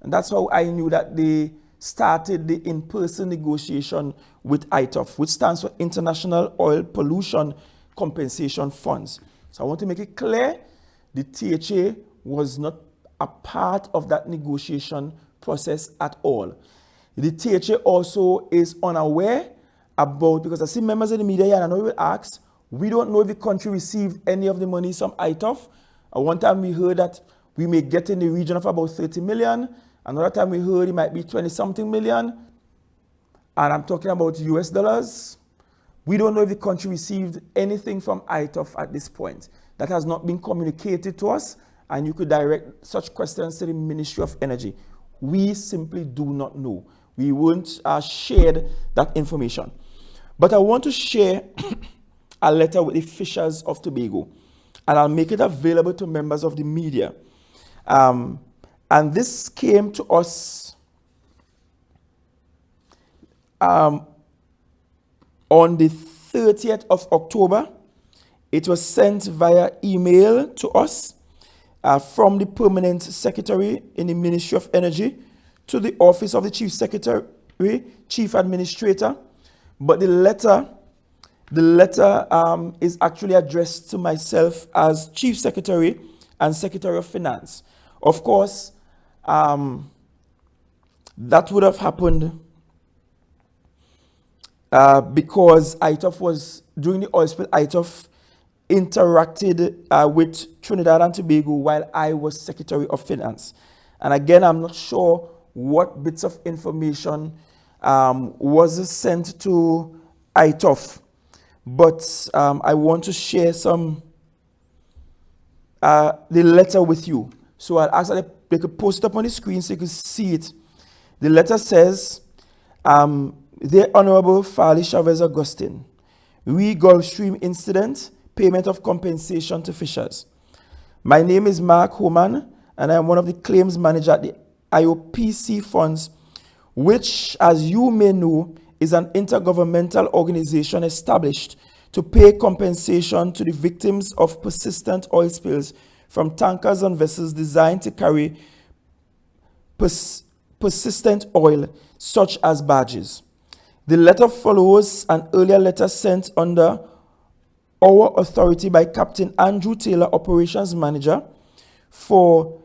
And that's how I knew that they started the in-person negotiation with ITOF, which stands for International Oil Pollution Compensation Funds. So I want to make it clear, the THA was not a part of that negotiation process at all. The THA also is unaware about, because I see members of the media here and I know you will ask, we don't know if the country received any of the money from ITOF. At one time we heard that we may get in the region of about 30 million. Another time we heard it might be 20-something million. And I'm talking about US dollars. We don't know if the country received anything from ITOF at this point. That has not been communicated to us, and you could direct such questions to the Ministry of Energy. We simply do not know. We won't share that information. But I want to share a letter with the Fishers of Tobago, and I'll make it available to members of the media. And this came to us on the 30th of October. It was sent via email to us from the Permanent Secretary in the Ministry of Energy to the Office of the Chief Secretary, Chief Administrator. But the letter is actually addressed to myself as Chief Secretary and Secretary of Finance. Of course, that would have happened because ITOF was, during the oil spill, ITOF interacted with Trinidad and Tobago while I was Secretary of Finance. And again, I'm not sure what bits of information was sent to ITOF, but I want to share some the letter with you. So I'll ask that they could post it up on the screen so you can see it. The letter says, Dear Honorable Farley Chavez Augustine, Gulfstream incident, payment of compensation to fishers. My name is Mark Homan, and I am one of the claims manager at the IOPC funds, which, as you may know, is an intergovernmental organization established to pay compensation to the victims of persistent oil spills from tankers and vessels designed to carry persistent oil, such as barges. The letter follows an earlier letter sent under our authority by Captain Andrew Taylor, Operations Manager for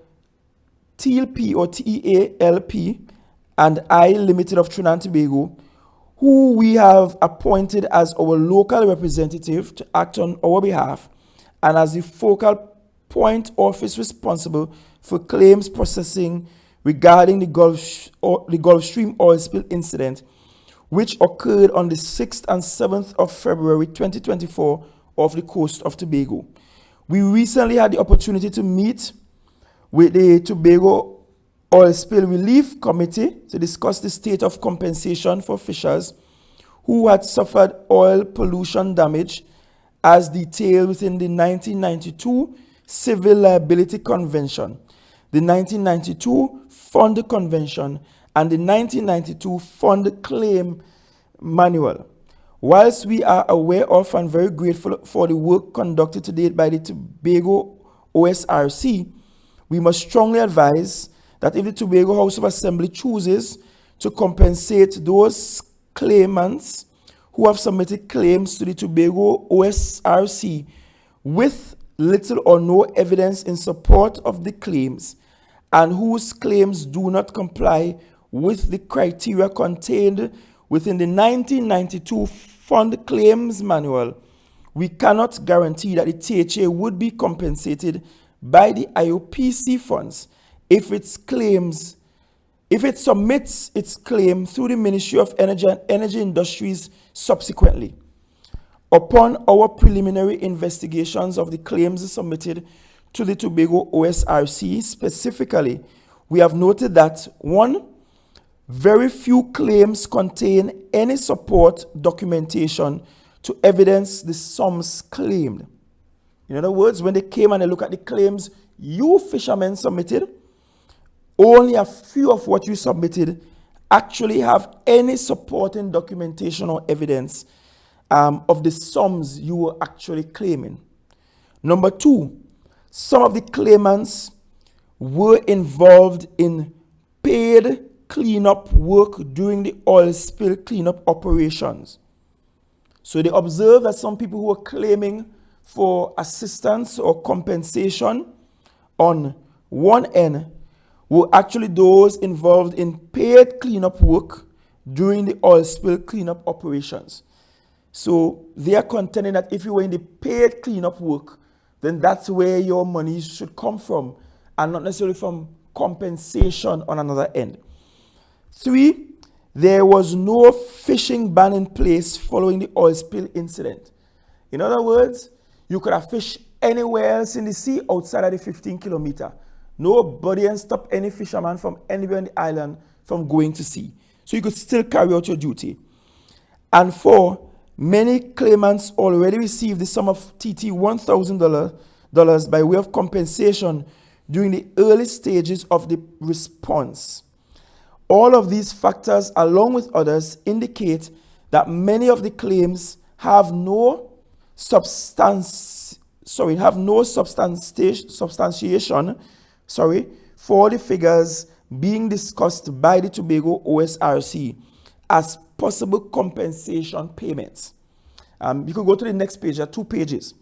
TLP or TEALP and I Limited of Trinidad and Tobago, who we have appointed as our local representative to act on our behalf and as the focal point office responsible for claims processing regarding the Gulfstream oil spill incident, which occurred on the 6th and 7th of February 2024 off the coast of Tobago. We recently had the opportunity to meet with the Tobago Oil Spill Relief Committee to discuss the state of compensation for fishers who had suffered oil pollution damage as detailed within the 1992 Civil Liability Convention, the 1992 Fund Convention, and the 1992 Fund Claim Manual. Whilst we are aware of and very grateful for the work conducted to date by the Tobago OSRC, we must strongly advise that if the Tobago House of Assembly chooses to compensate those claimants who have submitted claims to the Tobago OSRC with little or no evidence in support of the claims and whose claims do not comply with the criteria contained within the 1992 Fund Claims Manual, we cannot guarantee that the THA would be compensated by the IOPC funds if it submits its claim through the Ministry of Energy and Energy Industries subsequently. Upon our preliminary investigations of the claims submitted to the Tobago OSRC specifically, we have noted that 1, very few claims contain any support documentation to evidence the sums claimed. In other words, when they came and they look at the claims you fishermen submitted, only a few of what you submitted actually have any supporting documentation or evidence of the sums you were actually claiming. Number 2, some of the claimants were involved in paid cleanup work during the oil spill cleanup operations. So they observed that some people who were claiming for assistance or compensation on one end were actually those involved in paid cleanup work during the oil spill cleanup operations. So they are contending that if you were in the paid cleanup work, then that's where your money should come from and not necessarily from compensation on another end. 3, there was no fishing ban in place following the oil spill incident. In other words, you could have fished anywhere else in the sea outside of the 15 kilometer. Nobody had stopped any fisherman from anywhere on the island from going to sea. So you could still carry out your duty. And 4, many claimants already received the sum of TT $1,000 by way of compensation during the early stages of the response. All of these factors, along with others, indicate that many of the claims have no substantiation for the figures being discussed by the Tobago OSRC as possible compensation payments. You could go to the next page, there are 2 pages.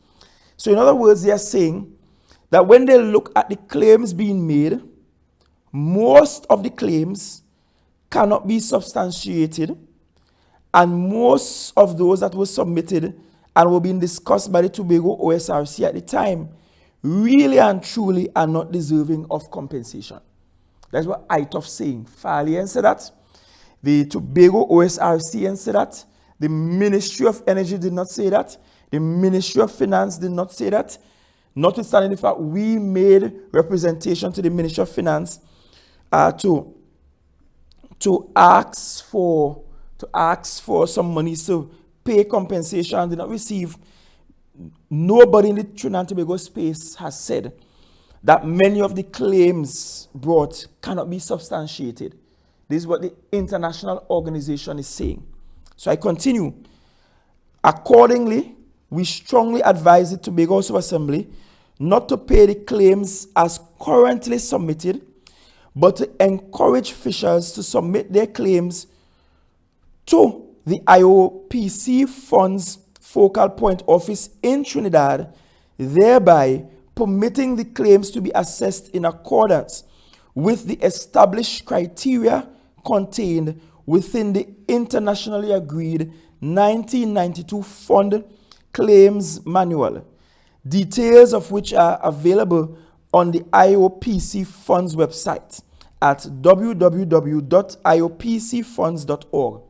So in other words, they are saying that when they look at the claims being made, most of the claims cannot be substantiated, and most of those that were submitted and were being discussed by the Tobago OSRC at the time really and truly are not deserving of compensation. That's what ITOF saying. Farley said that. The Tobago OSRC said that. The Ministry of Energy did not say that. The Ministry of Finance did not say that. Notwithstanding the fact we made representation to the Ministry of Finance to ask for some money to pay compensation, did not receive. Nobody in the Trinidad and Tobago space has said that many of the claims brought cannot be substantiated. This is what the international organization is saying. So I continue. Accordingly, we strongly advise the Tobago House of Assembly not to pay the claims as currently submitted, but to encourage fishers to submit their claims to the IOPC Funds Focal Point Office in Trinidad, thereby permitting the claims to be assessed in accordance with the established criteria contained within the internationally agreed 1992 Fund Claims Manual, details of which are available on the IOPC Funds website at www.iopcfunds.org.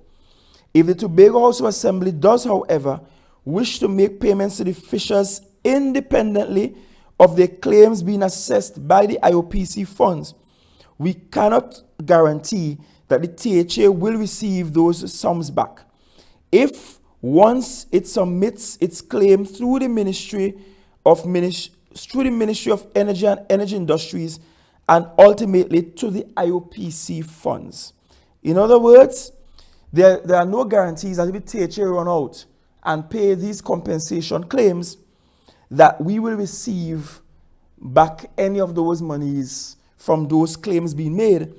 If the Tobago House of Assembly does, however, wish to make payments to the fishers independently of their claims being assessed by the IOPC funds, we cannot guarantee that the THA will receive those sums back. If once it submits its claim through the Ministry of Energy and Energy Industries and ultimately to the IOPC funds. In other words, there are no guarantees that if the THA run out and pay these compensation claims, that we will receive back any of those monies from those claims being made.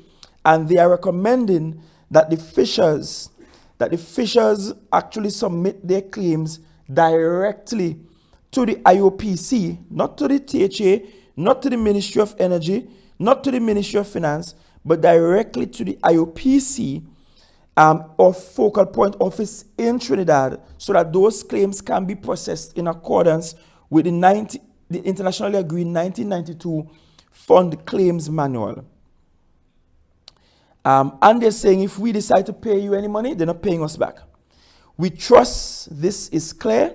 And they are recommending that the fishers actually submit their claims directly to the IOPC, not to the THA, not to the Ministry of Energy, not to the Ministry of Finance, but directly to the IOPC or Focal Point Office in Trinidad, so that those claims can be processed in accordance with the internationally agreed 1992 Fund Claims Manual. And they're saying if we decide to pay you any money, they're not paying us back. We trust this is clear,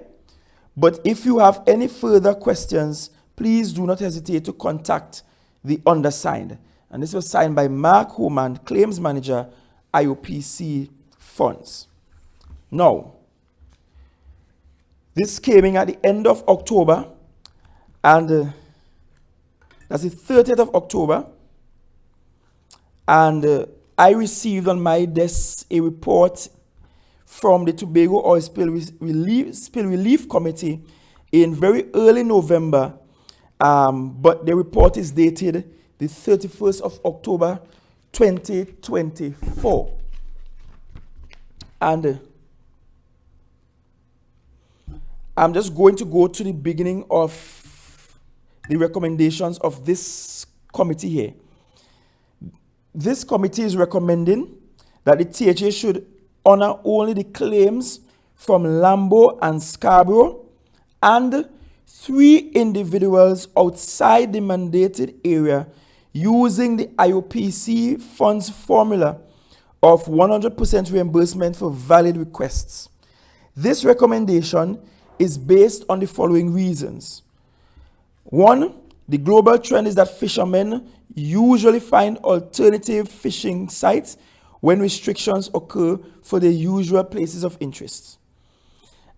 but if you have any further questions, please do not hesitate to contact the undersigned. And this was signed by Mark Homan, Claims Manager, IOPC Funds. Now, this came in at the end of October, and that's the 30th of October, and I received on my desk a report from the Tobago Oil Spill Relief Committee in very early November, but the report is dated the 31st of October 2024. And I'm just going to go to the beginning of the recommendations of this committee here. This committee is recommending that the THA should honor only the claims from Lambo and Scarborough and 3 individuals outside the mandated area using the IOPC funds formula of 100% reimbursement for valid requests. This recommendation is based on the following reasons. 1, the global trend is that fishermen usually find alternative fishing sites when restrictions occur for their usual places of interest.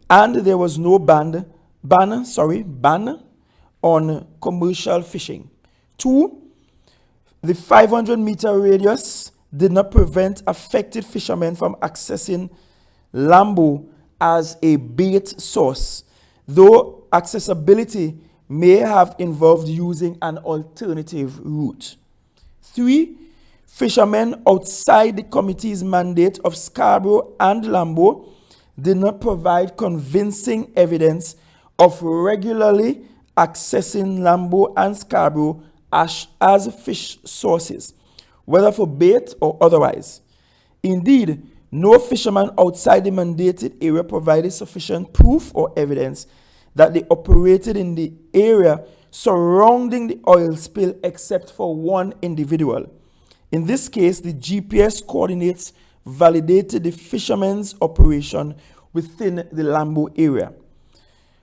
And there was no ban on commercial fishing. 2, the 500-meter radius did not prevent affected fishermen from accessing Lambo as a bait source, though accessibility may have involved using an alternative route. 3, fishermen outside the committee's mandate of Scarborough and Lambo did not provide convincing evidence of regularly accessing Lambo and Scarborough as fish sources, whether for bait or otherwise. Indeed, no fisherman outside the mandated area provided sufficient proof or evidence that they operated in the area surrounding the oil spill except for one individual. In this case, the GPS coordinates validated the fishermen's operation within the Lambo area.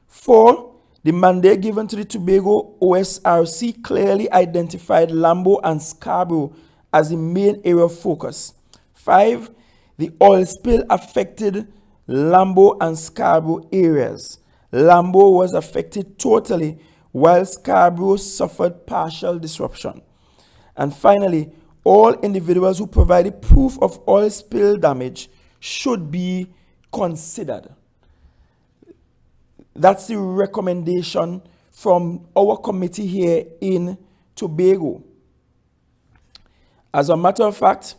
4. The mandate given to the Tobago OSRC clearly identified Lambo and Scarborough as the main area of focus. 5. The oil spill affected Lambo and Scarborough areas. Lambo was affected totally, while Scarborough suffered partial disruption. And finally, all individuals who provided proof of oil spill damage should be considered. That's the recommendation from our committee here in Tobago. As a matter of fact,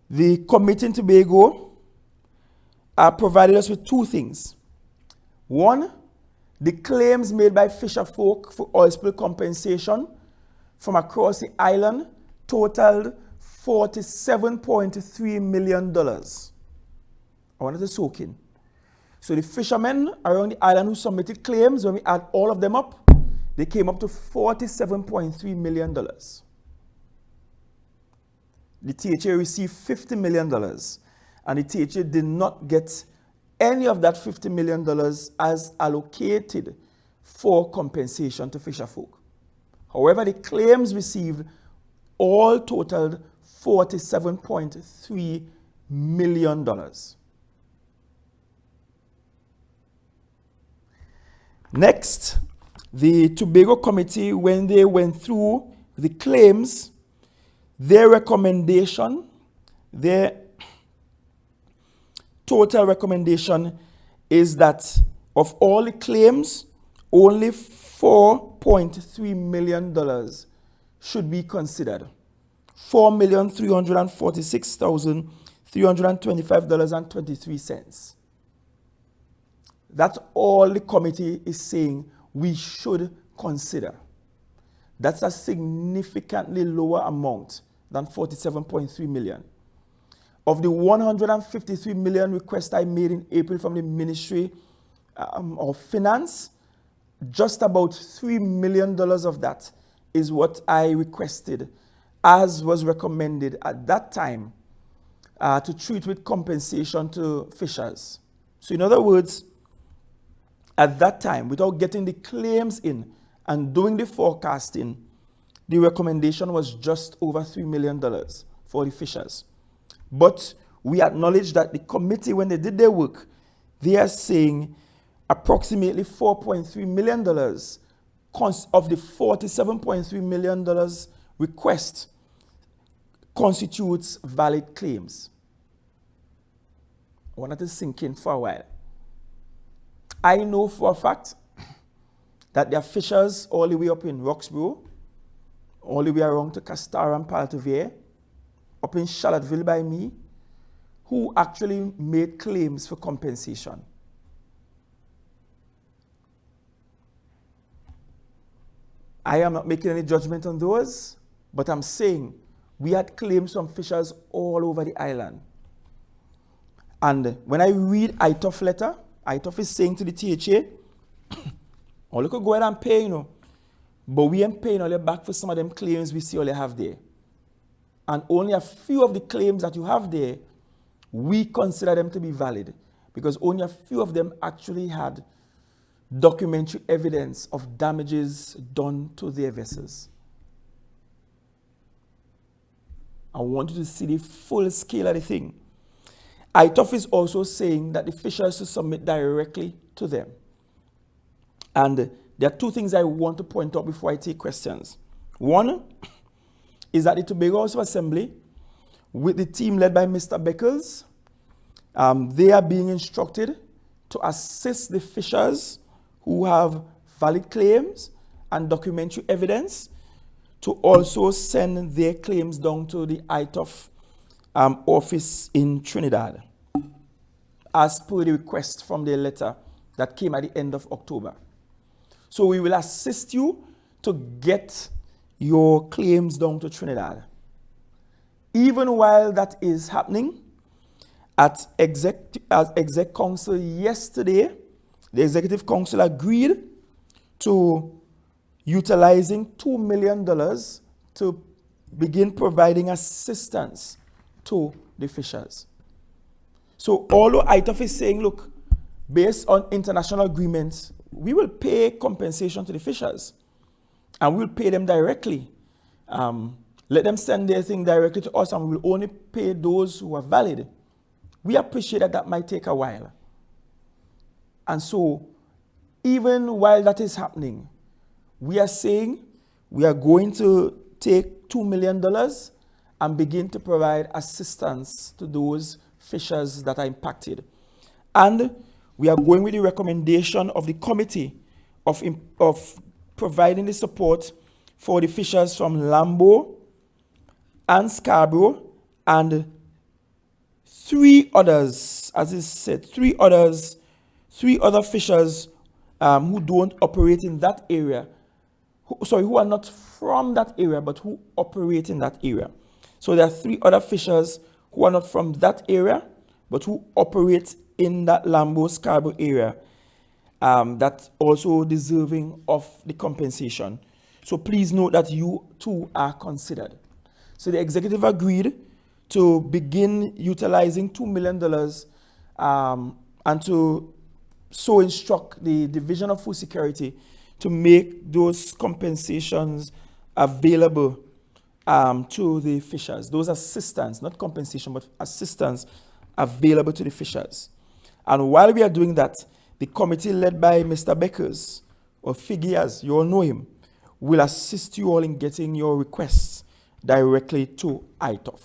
the committee in Tobago provided us with two things. One, the claims made by Fisherfolk for oil spill compensation from across the island totaled $47.3 million. I wanted to soak in. So the fishermen around the island who submitted claims, when we add all of them up, they came up to $47.3 million. The THA received $50 million, and the THA did not get any of that $50 million as allocated for compensation to Fisherfolk. However, the claims received all totaled $47.3 million. Next, the Tobago committee, when they went through the claims, their recommendation, their total recommendation is that of all the claims, only $4.3 million should be considered. $4,346,325.23. That's all the committee is saying we should consider. That's a significantly lower amount than $47.3 million. Of the $153 million request I made in April from the Ministry of Finance, just about $3 million of that is what I requested, as was recommended at that time, to treat with compensation to fishers. So in other words, at that time, without getting the claims in and doing the forecasting, the recommendation was just over $3 million for the fishers. But we acknowledge that the committee, when they did their work, they are saying approximately $4.3 million of the $47.3 million request constitutes valid claims. I wanted to sink in for a while. I know for a fact that there are fishers all the way up in Roxborough, all the way around to Castara and Paltavere, up in Charlottesville by me, who actually made claims for compensation. I am not making any judgment on those, but I'm saying we had claims from fishers all over the island. And when I read ITOF letter, ITOF is saying to the THA, all you could go ahead and pay, you know, but we ain't paying all your back for some of them claims we see all you have there. And only a few of the claims that you have there, we consider them to be valid, because only a few of them actually had documentary evidence of damages done to their vessels. I want you to see the full scale of the thing. ITOF is also saying that the fishers should submit directly to them. And there are two things I want to point out before I take questions. One is that the Tobago House of Assembly, with the team led by Mr. Beckles, they are being instructed to assist the fishers who have valid claims and documentary evidence to also send their claims down to the ITOF office in Trinidad, as per the request from their letter that came at the end of October. So we will assist you to get your claims down to Trinidad. Even while that is happening, at Exec Council yesterday, the Executive Council agreed to utilizing $2 million to begin providing assistance to the fishers. So although ITOF is saying, look, based on international agreements, we will pay compensation to the fishers and we'll pay them directly. Let them send their thing directly to us and we will only pay those who are valid. We appreciate that that might take a while. And so even while that is happening, we are saying we are going to take $2 million and begin to provide assistance to those fishers that are impacted. And we are going with the recommendation of the committee of providing the support for the fishers from Lambo and Scarborough and three others, as is said, three other fishers who don't operate in that area, who are not from that area, but who operate in that area. So there are three other fishers who are not from that area, but who operate in that Lambo Scarborough area, that also deserving of the compensation. So please note that you too are considered. So the executive agreed to begin utilizing $2 million and to so instruct the Division of Food Security to make those compensations available to the fishers. Those assistance, not compensation, but assistance available to the fishers. And while we are doing that, the committee led by Mr. Beckers, or Figgy as you all know him, will assist you all in getting your requests directly to ITOF.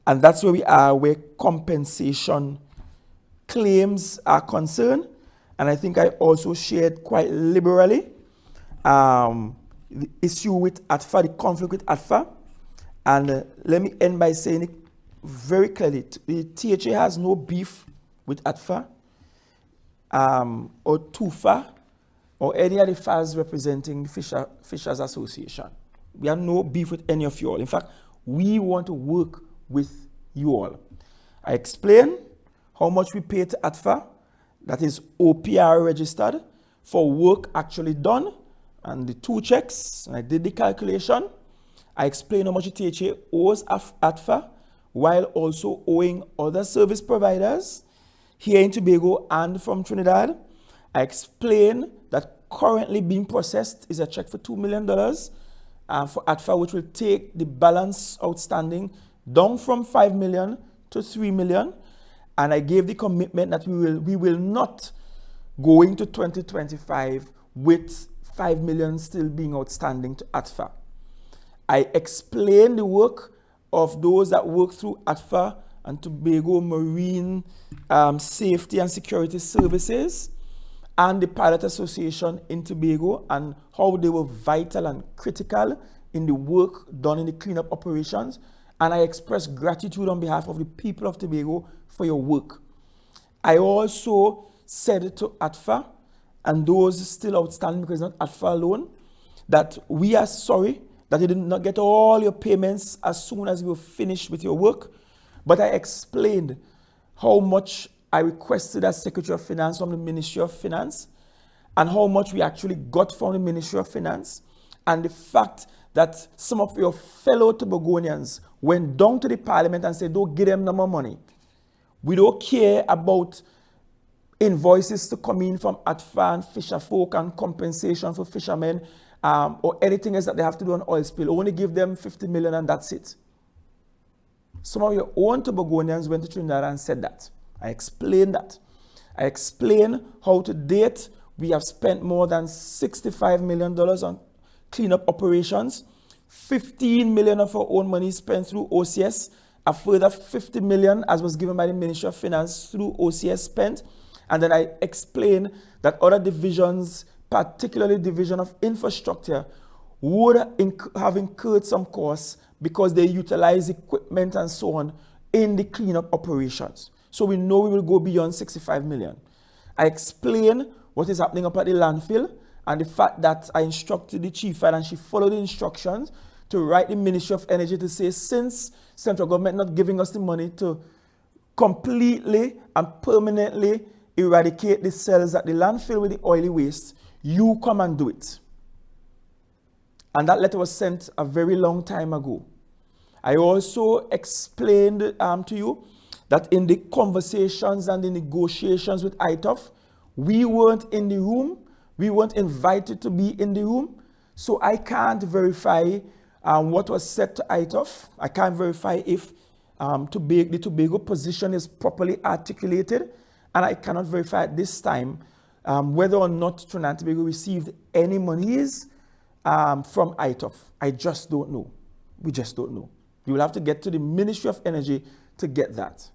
And that's where we are, where compensation claims are concerned. And I think I also shared quite liberally the issue with ATFA, the conflict with ATFA. And let me end by saying it very clearly. The THA has no beef with ATFA or TUFA or any of the FAs representing the Fishers Association. We have no beef with any of you all. In fact, we want to work with you all. I explained how much we pay to ATFA, that is OPR registered, for work actually done, and the 2 checks, and I did the calculation. I explained how much the THA owes ATFA, while also owing other service providers here in Tobago and from Trinidad. I explained that currently being processed is a check for $2 million for ATFA, which will take the balance outstanding down from $5 million to $3 million. And I gave the commitment that we will not go into 2025 with $5 million still being outstanding to ATFA. I explained the work of those that work through ATFA and Tobago Marine Safety and Security Services and the Pilot Association in Tobago, and how they were vital and critical in the work done in the cleanup operations. And I express gratitude on behalf of the people of Tobago for your work. I also said to ATFA and those still outstanding, because it's not ATFA alone, that we are sorry that you did not get all your payments as soon as you were finished with your work. But I explained how much I requested as Secretary of Finance from the Ministry of Finance and how much we actually got from the Ministry of Finance, and the fact that some of your fellow Tobagonians went down to the Parliament and said, don't give them no more money. We don't care about invoices to come in from ATFA and Fisherfolk and compensation for fishermen or anything else that they have to do on oil spill. Only give them 50 million and that's it. Some of your own Tobagonians went to Trinidad and said that. I explained that. I explained how to date we have spent more than $65 million on cleanup operations, 15 million of our own money spent through OCS, a further 50 million as was given by the Ministry of Finance through OCS spent. And then I explained that other divisions, particularly Division of Infrastructure, would have incurred some costs because they utilize equipment and so on in the cleanup operations. So we know we will go beyond 65 million. I explained what is happening up at the landfill, and the fact that I instructed the chief and she followed the instructions to write the Ministry of Energy to say, since central government not giving us the money to completely and permanently eradicate the cells at the landfill with the oily waste, you come and do it. And that letter was sent a very long time ago. I also explained to you that in the conversations and the negotiations with ITOF, we weren't in the room. We weren't invited to be in the room. So I can't verify what was said to ITOF. I can't verify if the Tobago position is properly articulated. And I cannot verify at this time whether or not Trinidad and Tobago received any monies from ITOF. I just don't know. We just don't know. You will have to get to the Ministry of Energy to get that.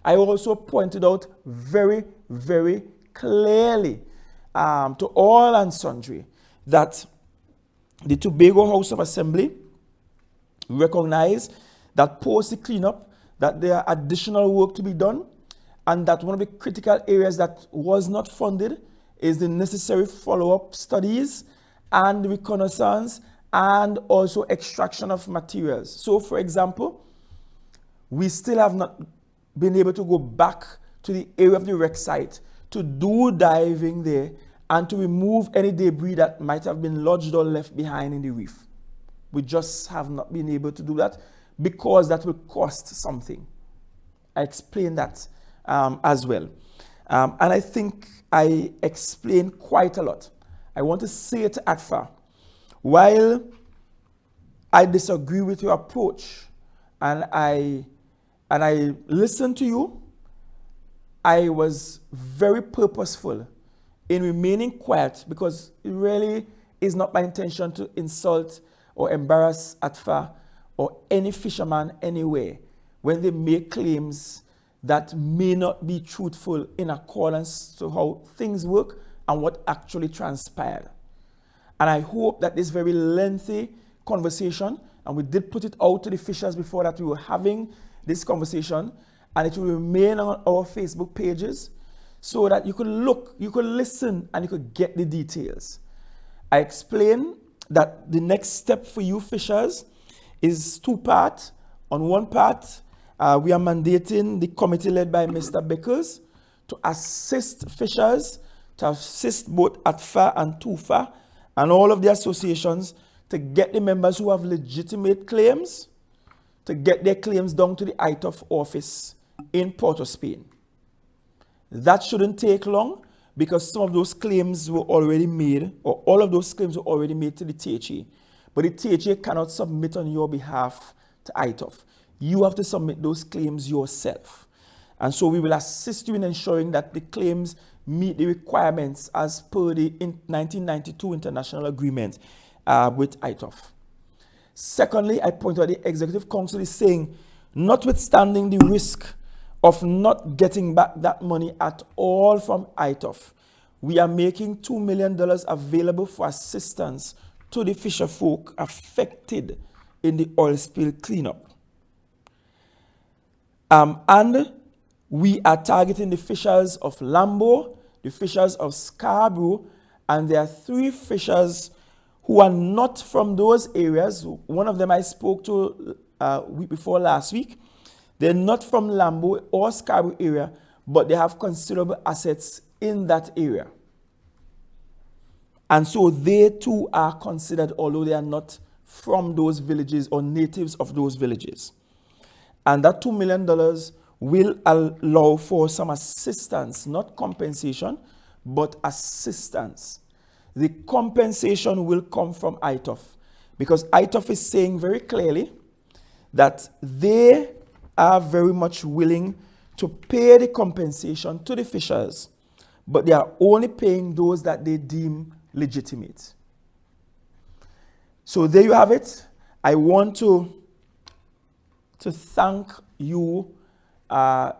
I also pointed out very, very clearly to all and sundry that the Tobago House of Assembly recognized that post the cleanup, that there are additional work to be done, and that one of the critical areas that was not funded is the necessary follow-up studies and reconnaissance and also extraction of materials. So, for example, we still have not been able to go back to the area of the wreck site to do diving there and to remove any debris that might have been lodged or left behind in the reef. We just have not been able to do that because that will cost something. I explained that as well. And I think I explained quite a lot. I want to say it to ATFA. While I disagree with your approach and I listened to you, I was very purposeful in remaining quiet because it really is not my intention to insult or embarrass ATFA or any fisherman anywhere when they make claims that may not be truthful in accordance to how things work and what actually transpired. And I hope that this very lengthy conversation, and we did put it out to the fishers before that we were having this conversation, and it will remain on our Facebook pages so that you could look, you could listen, and you could get the details. I explained that the next step for you fishers is two-part. On one part, we are mandating the committee led by Mr. Beckers to assist fishers, to assist both ATFA and TUFA and all of the associations to get the members who have legitimate claims, to get their claims down to the ITOF office in Port of Spain. That shouldn't take long because some of those claims were already made, or all of those claims were already made to the THA. But the THA cannot submit on your behalf to ITOF. You have to submit those claims yourself. And so we will assist you in ensuring that the claims meet the requirements as per the 1992 international agreement with ITOF. Secondly, I point out the Executive Council is saying, notwithstanding the risk of not getting back that money at all from ITOF, we are making $2 million available for assistance to the fisherfolk affected in the oil spill cleanup. And we are targeting the fishers of Lambo, the fishers of Scarborough, and there are 3 fishers who are not from those areas. One of them I spoke to week before last week. They're not from Lambo or Scarborough area, but they have considerable assets in that area. And so they too are considered, although they are not from those villages or natives of those villages. And that $2 million will allow for some assistance, not compensation, but assistance. The compensation will come from ITOF because ITOF is saying very clearly that they are very much willing to pay the compensation to the fishers, but they are only paying those that they deem legitimate. So there you have it. I want to thank you, the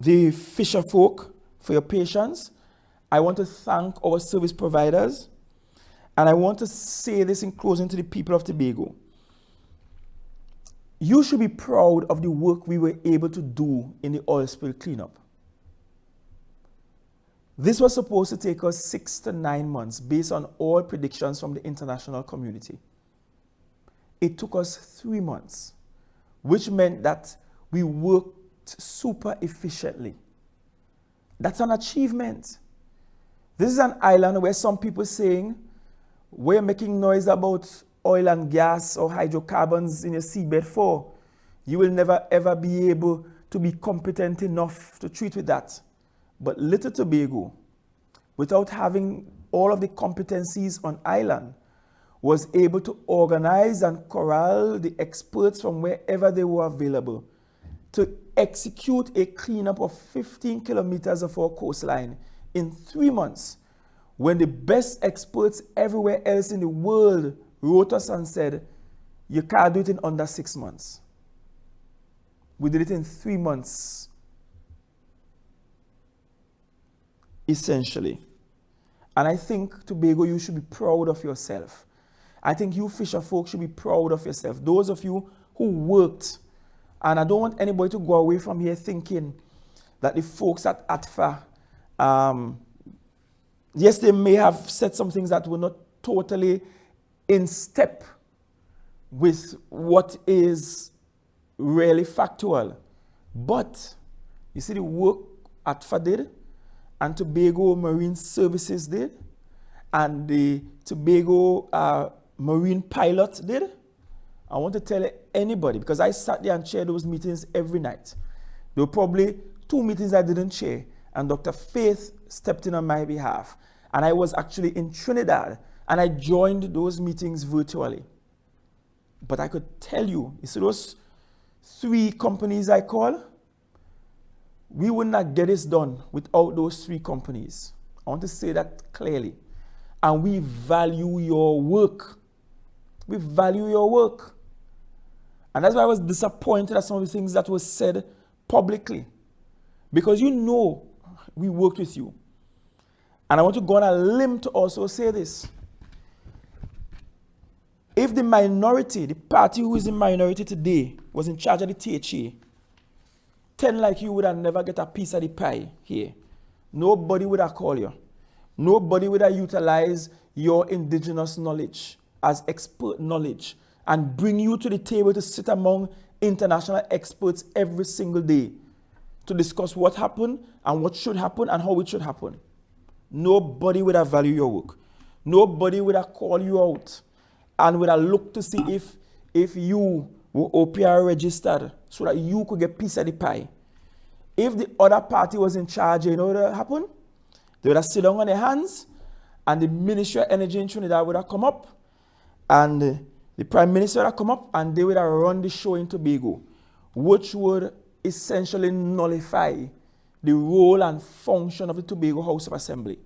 fisherfolk, for your patience. I want to thank our service providers. And I want to say this in closing to the people of Tobago. You should be proud of the work we were able to do in the oil spill cleanup. This was supposed to take us 6 to 9 months based on all predictions from the international community. It took us 3 months, which meant that we worked super efficiently. That's an achievement. This is an island where some people saying, we're making noise about oil and gas or hydrocarbons in your seabed for. You will never ever be able to be competent enough to treat with that. But Little Tobago, without having all of the competencies on island, was able to organize and corral the experts from wherever they were available to execute a cleanup of 15 kilometers of our coastline in 3 months, when the best experts everywhere else in the world wrote us and said, you can't do it in under 6 months. We did it in 3 months, essentially. And I think, Tobago, you should be proud of yourself. I think you Fisherfolk should be proud of yourself. Those of you who worked, and I don't want anybody to go away from here thinking that the folks at ATFA, yes, they may have said some things that were not totally in step with what is really factual. But you see the work ATFA did, and Tobago Marine Services did, and the Tobago Marine Pilots did. I want to tell anybody, because I sat there and chaired those meetings every night. There were probably 2 meetings I didn't chair, and Dr. Faith stepped in on my behalf. And I was actually in Trinidad, and I joined those meetings virtually. But I could tell you, see those 3 companies I call, we would not get this done without those 3 companies. I want to say that clearly. And we value your work. We value your work. And that's why I was disappointed at some of the things that were said publicly. Because you know we worked with you. And I want to go on a limb to also say this. If the minority, the party who is in minority today, was in charge of the THA, 10 like you would have never get a piece of the pie here. Nobody would have called you. Nobody would have utilized your indigenous knowledge as expert knowledge and bring you to the table to sit among international experts every single day to discuss what happened and what should happen and how it should happen. Nobody would have valued your work. Nobody would have called you out and would have looked to see if you were OPR registered so that you could get a piece of the pie. If the other party was in charge, you know what would have happened? They would have sit down on their hands, and the Ministry of Energy in Trinidad would have come up, and the Prime Minister would have come up, and they would have run the show in Tobago, which would essentially nullify the role and function of the Tobago House of Assembly.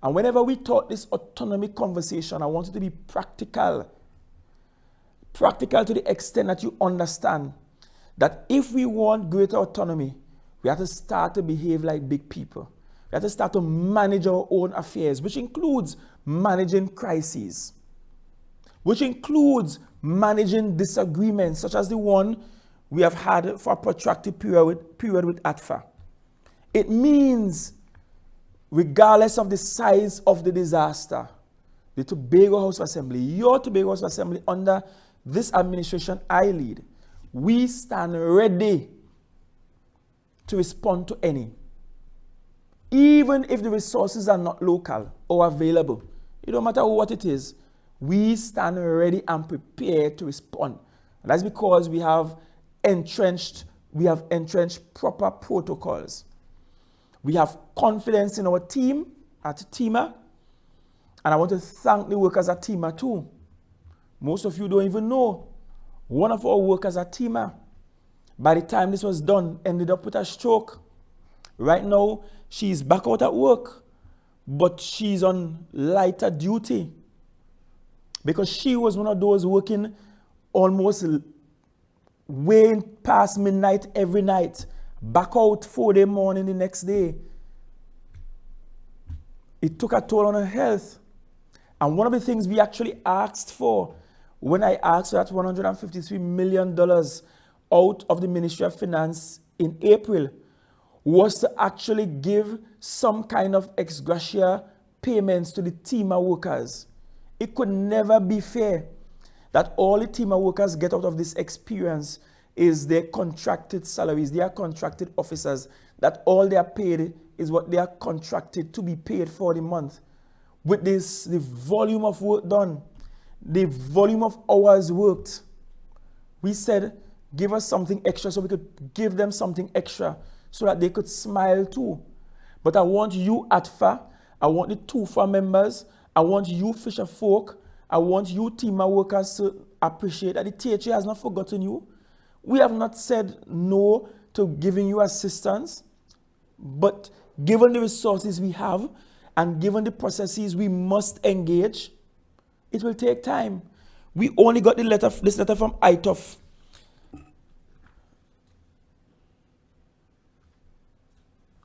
And whenever we talk this autonomy conversation, I want it to be practical. Practical to the extent that you understand that if we want greater autonomy, we have to start to behave like big people. We have to start to manage our own affairs, which includes managing crises, which includes managing disagreements, such as the one we have had for a protracted period with ATFA. It means, regardless of the size of the disaster, the Tobago House of Assembly, your Tobago House of Assembly under this administration I lead, we stand ready to respond to any. Even if the resources are not local or available, it don't matter what it is, we stand ready and prepared to respond. And that's because we have entrenched proper protocols. We have confidence in our team at TEMA, and I want to thank the workers at TEMA too. Most of you don't even know. One of our workers at TEMA, by the time this was done, ended up with a stroke. Right now, she's back out at work, but she's on lighter duty because she was one of those working almost way past midnight every night, back out 4 morning the next day. It took a toll on her health. And one of the things we actually asked for when I asked for that $153 million out of the Ministry of Finance in April was to actually give some kind of ex gratia payments to the TEMA workers. It could never be fair that all the TEMA workers get out of this experience is their contracted salaries. They are contracted officers, that all they are paid is what they are contracted to be paid for the month. With this, the volume of work done, the volume of hours worked, we said, give us something extra so we could give them something extra so that they could smile too. But I want you, ATFA, I want the TUFA members, I want you, Fisherfolk, I want you, TEMA workers, to appreciate that the THA has not forgotten you. We have not said no to giving you assistance, but given the resources we have and given the processes we must engage, it will take time. We only got this letter from ITOF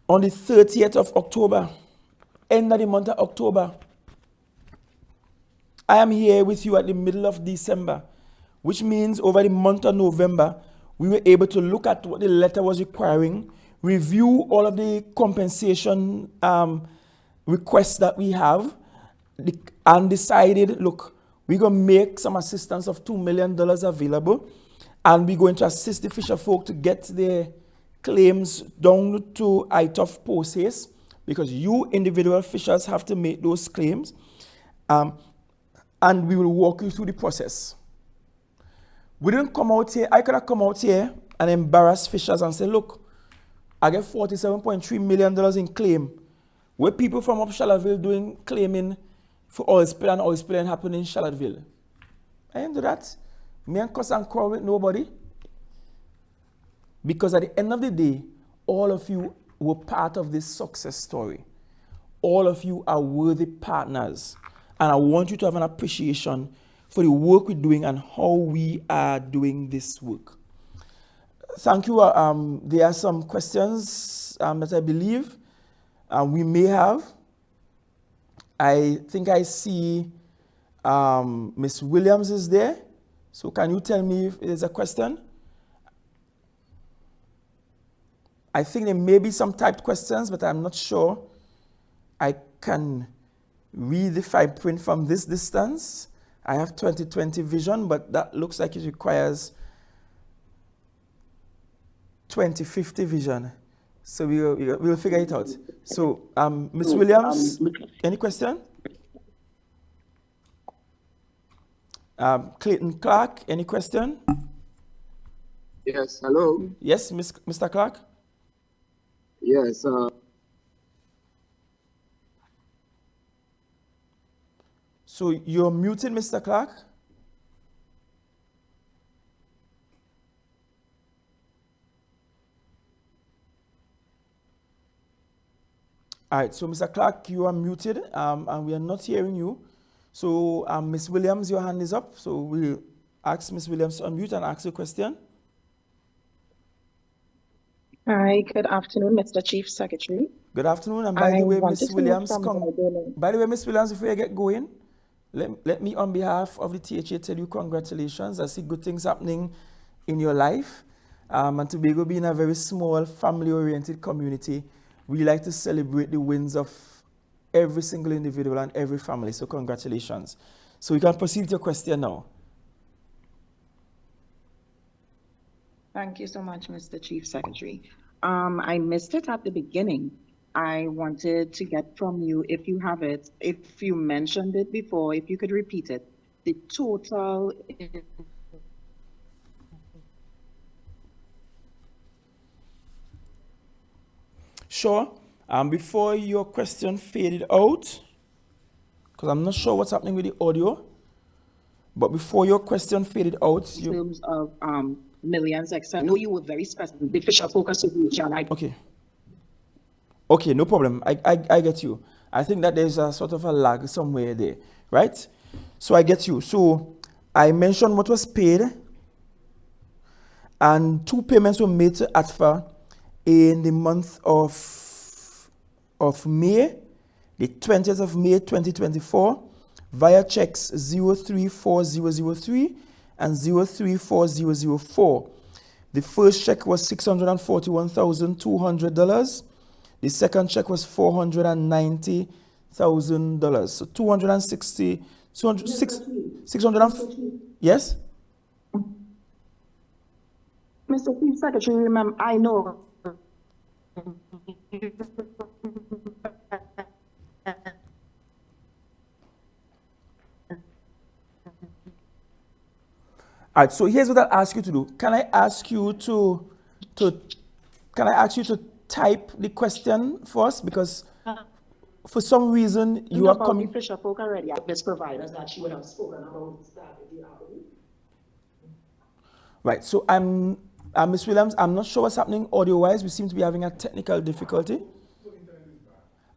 on the 30th of October, end of the month of October. I am here with you at the middle of December, which means over the month of November, we were able to look at what the letter was requiring, review all of the compensation requests that we have, and decided, look, we're going to make some assistance of $2 million available, and we're going to assist the Fisherfolk to get their claims down to ITOF post haste, because you individual fishers have to make those claims, and we will walk you through the process. We didn't come out here, I could have come out here and embarrass fishers and say, look, I get $47.3 million in claim. Where people from up Charlottesville claiming for oil spill and oil spilling happening in Charlottesville. I didn't do that. Me and cuss and quarrel with nobody. Because at the end of the day, all of you were part of this success story. All of you are worthy partners. And I want you to have an appreciation for the work we're doing and how we are doing this work. Thank you. There are some questions that I believe we may have. I think I see Ms. Williams is there. So can you tell me if there's a question? I think there may be some typed questions, but I'm not sure I can read the fine print from this distance. I have 20/20 vision, but that looks like it requires 20/50 vision. So we'll figure it out. So, Ms. Williams, any question? Clayton Clark, any question? Yes, hello. Yes, Mr. Clark? Yes. So you're muted, Mr. Clark? All right, so Mr. Clark, you are muted, and we are not hearing you. So Ms. Williams, your hand is up. So we'll ask Ms. Williams to unmute and ask a question. Hi, good afternoon, Mr. Chief Secretary. Good afternoon, and by the way, Ms. Williams, before you get going, let me, on behalf of the THA, tell you congratulations. I see good things happening in your life. And Tobago being a very small, family-oriented community, we like to celebrate the wins of every single individual and every family. So congratulations. So you can proceed with your question now. Thank you so much, Mr. Chief Secretary. I missed it at the beginning. I wanted to get from you, if you have it, if you mentioned it before, if you could repeat it, the total. Sure. Before your question faded out, because I'm not sure what's happening with the audio, but before your question faded out, in terms of millions, I know you were very specific. The Fisherfolk Association. Okay, no problem. I get you. I think that there's a sort of a lag somewhere there, right? So I get you. So I mentioned what was paid, and 2 payments were made to ATFA in the month of May, the 20th of May 2024, via checks 034003 and 034004. The first check was $641,200. The second check was $490,000. So 260, 200, 600, yes? Mr. Chief Secretary, remember, I know. All right, so here's what I'll ask you to do. Can I ask you to type the question first? Because for some reason you are coming. Fisherfolk already at best providers that she would have spoken about strategy. Right, so Ms. Williams, I'm not sure what's happening audio-wise. We seem to be having a technical difficulty.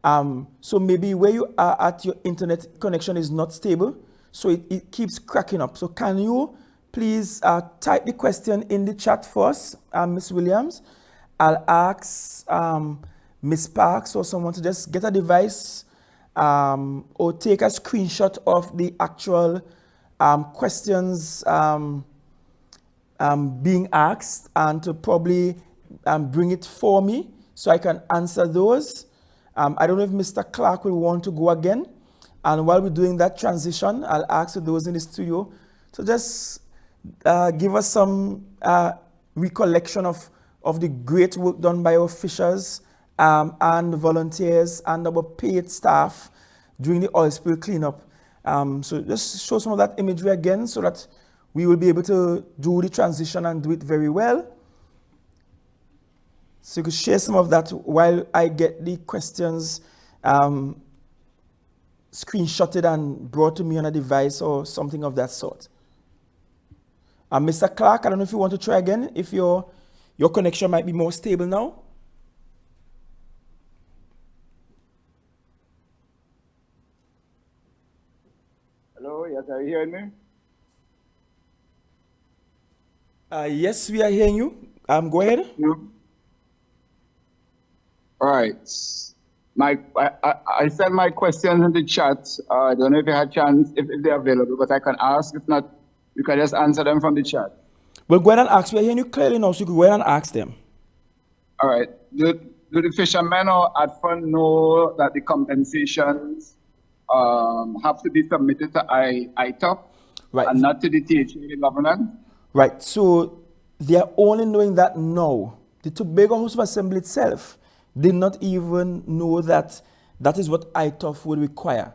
So maybe where you are at, your internet connection is not stable, so it keeps cracking up. So can you please type the question in the chat first, Ms. Williams? I'll ask Ms. Parks or someone to just get a device or take a screenshot of the actual questions being asked, and to probably bring it for me so I can answer those. I don't know if Mr. Clark will want to go again. And while we're doing that transition, I'll ask those in the studio to just give us some recollection of the great work done by our fishers and volunteers and our paid staff during the oil spill cleanup. So just show some of that imagery again so that we will be able to do the transition and do it very well. So you could share some of that while I get the questions screenshotted and brought to me on a device or something of that sort. Mr. Clark, I don't know if you want to try again, if your connection might be more stable now. Hello, yes, are you hearing me? Yes, we are hearing you. Go ahead. All right. I sent my questions in the chat. I don't know if you had a chance, if they're available, but I can ask. If not, you can just answer them from the chat. Well, go ahead and ask. We're hearing you clearly now, so you can go ahead and ask them. All right. Do the fishermen or ADFA know that the compensations have to be submitted to ITOP, right, and not to the THA government? Right. So they are only knowing that now. The Tobago House of Assembly itself did not even know that that is what ITOF would require.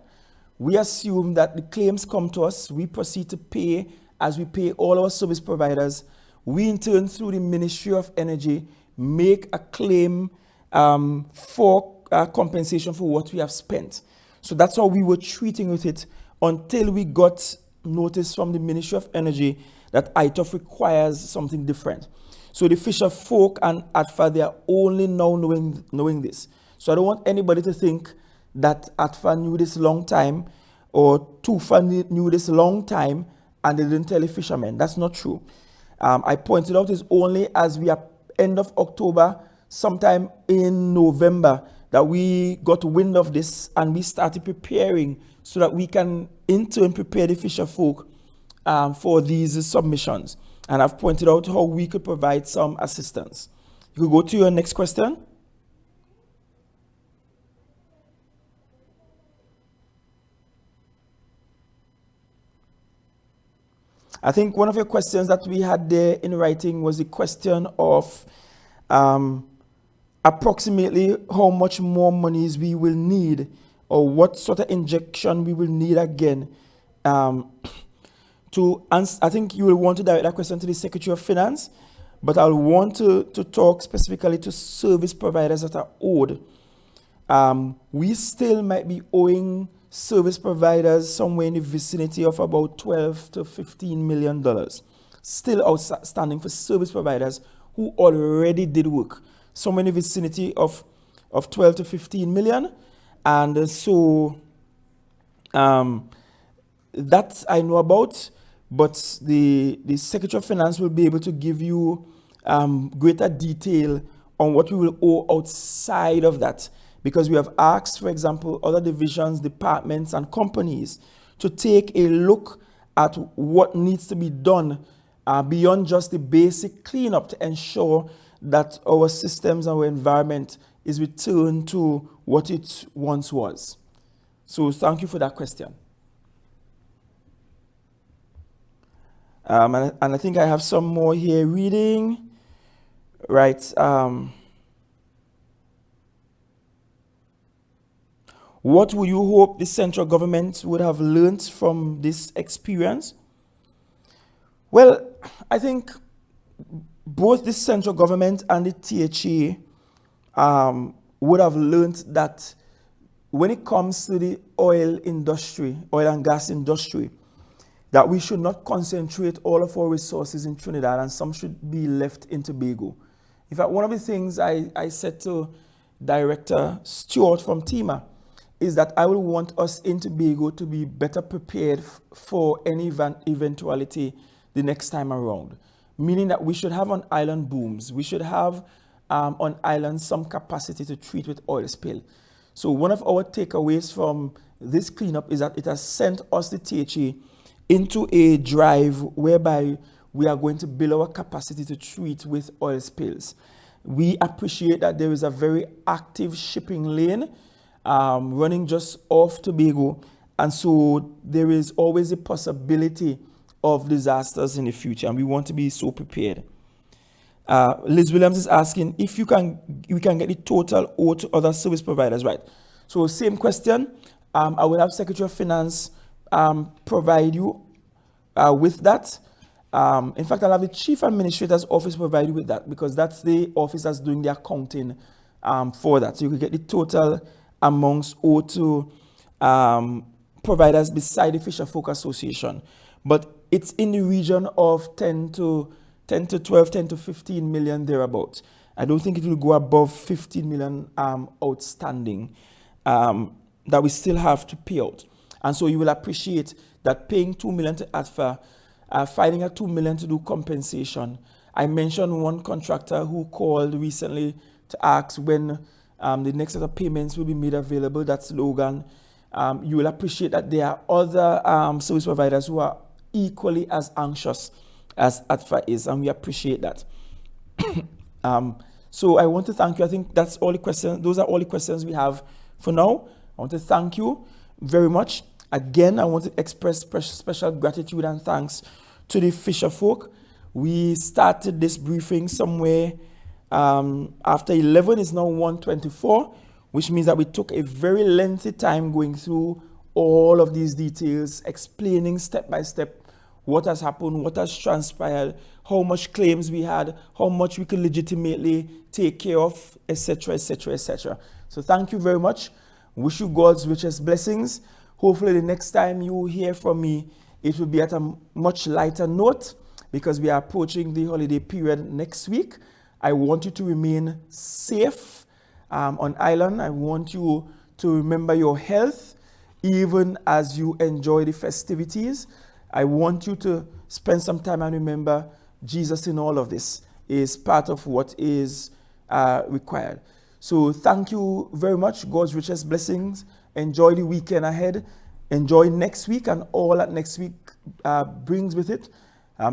We assume that the claims come to us, we proceed to pay as we pay all our service providers. We in turn, through the Ministry of Energy, make a claim for compensation for what we have spent. So that's how we were treating with it until we got notice from the Ministry of Energy that ITOF requires something different. So the Fisherfolk and ADFA, they are only now knowing this. So I don't want anybody to think that ADFA knew this long time or TUFA knew this long time and they didn't tell the fishermen. That's not true. I pointed out it's only as we are end of October, sometime in November, that we got wind of this and we started preparing so that we can in turn prepare the Fisherfolk for these submissions. And I've pointed out how we could provide some assistance. You could go to your next question. I think one of your questions that we had there in writing was the question of approximately how much more monies we will need, or what sort of injection we will need again. To answer, I think you will want to direct that question to the Secretary of Finance, but I'll want to talk specifically to service providers that are owed. We still might be owing service providers somewhere in the vicinity of about $12 to $15 million, still outstanding for service providers who already did work, somewhere in the vicinity of 12 to 15 million. And so that I know about, but the Secretary of Finance will be able to give you greater detail on what we will owe outside of that, because we have asked, for example, other divisions, departments, and companies to take a look at what needs to be done beyond just the basic cleanup to ensure that our systems, our environment is returned to what it once was. So thank you for that question. And I think I have some more here reading. Right. What would you hope the central government would have learned from this experience? Well, I think both the central government and the THA would have learned that when it comes to the oil industry, oil and gas industry, that we should not concentrate all of our resources in Trinidad and some should be left in Tobago. In fact, one of the things I said to Director Stewart from TEMA is that I will want us in Tobago to be better prepared for any eventuality the next time around. Meaning that we should have on island booms. We should have on island some capacity to treat with oil spill. So one of our takeaways from this cleanup is that it has sent us, the THA, into a drive whereby we are going to build our capacity to treat with oil spills. We appreciate that there is a very active shipping lane running just off Tobago, and so there is always a possibility of disasters in the future, and we want to be so prepared. Liz Williams is asking if we can get the total owed to other service providers, right? So same question. I will have Secretary of Finance provide you with that. In fact, I'll have the Chief Administrator's Office provide you with that, because that's the office that's doing the accounting for that. So you can get the total amongst owed to providers beside the Fisherfolk Association. But it's in the region of 10 to 12, 10 to 15 million thereabouts. I don't think it will go above 15 million outstanding that we still have to pay out. And so you will appreciate that paying 2 million to ATFA, filing a 2 million to do compensation. I mentioned one contractor who called recently to ask when the next set of payments will be made available. That's Logan. You will appreciate that there are other service providers who are equally as anxious as ATFA is, and we appreciate that. So I want to thank you. I think that's all the questions. Those are all the questions we have for now. I want to thank you very much. Again, I want to express special gratitude and thanks to the Fisherfolk. We started this briefing somewhere after 11. It's now 1:24, which means that we took a very lengthy time going through all of these details, explaining step by step what has happened, what has transpired, how much claims we had, how much we could legitimately take care of, etc., etc., etc. So thank you very much. Wish you God's richest blessings. Hopefully the next time you hear from me, it will be at a much lighter note, because we are approaching the holiday period next week. I want you to remain safe on island. I want you to remember your health, even as you enjoy the festivities. I want you to spend some time and remember Jesus in all of this is part of what is required. So thank you very much. God's richest blessings. Enjoy the weekend ahead. Enjoy next week and all that next week brings with it.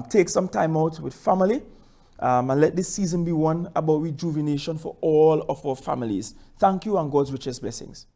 Take some time out with family and let this season be one about rejuvenation for all of our families. Thank you and God's richest blessings.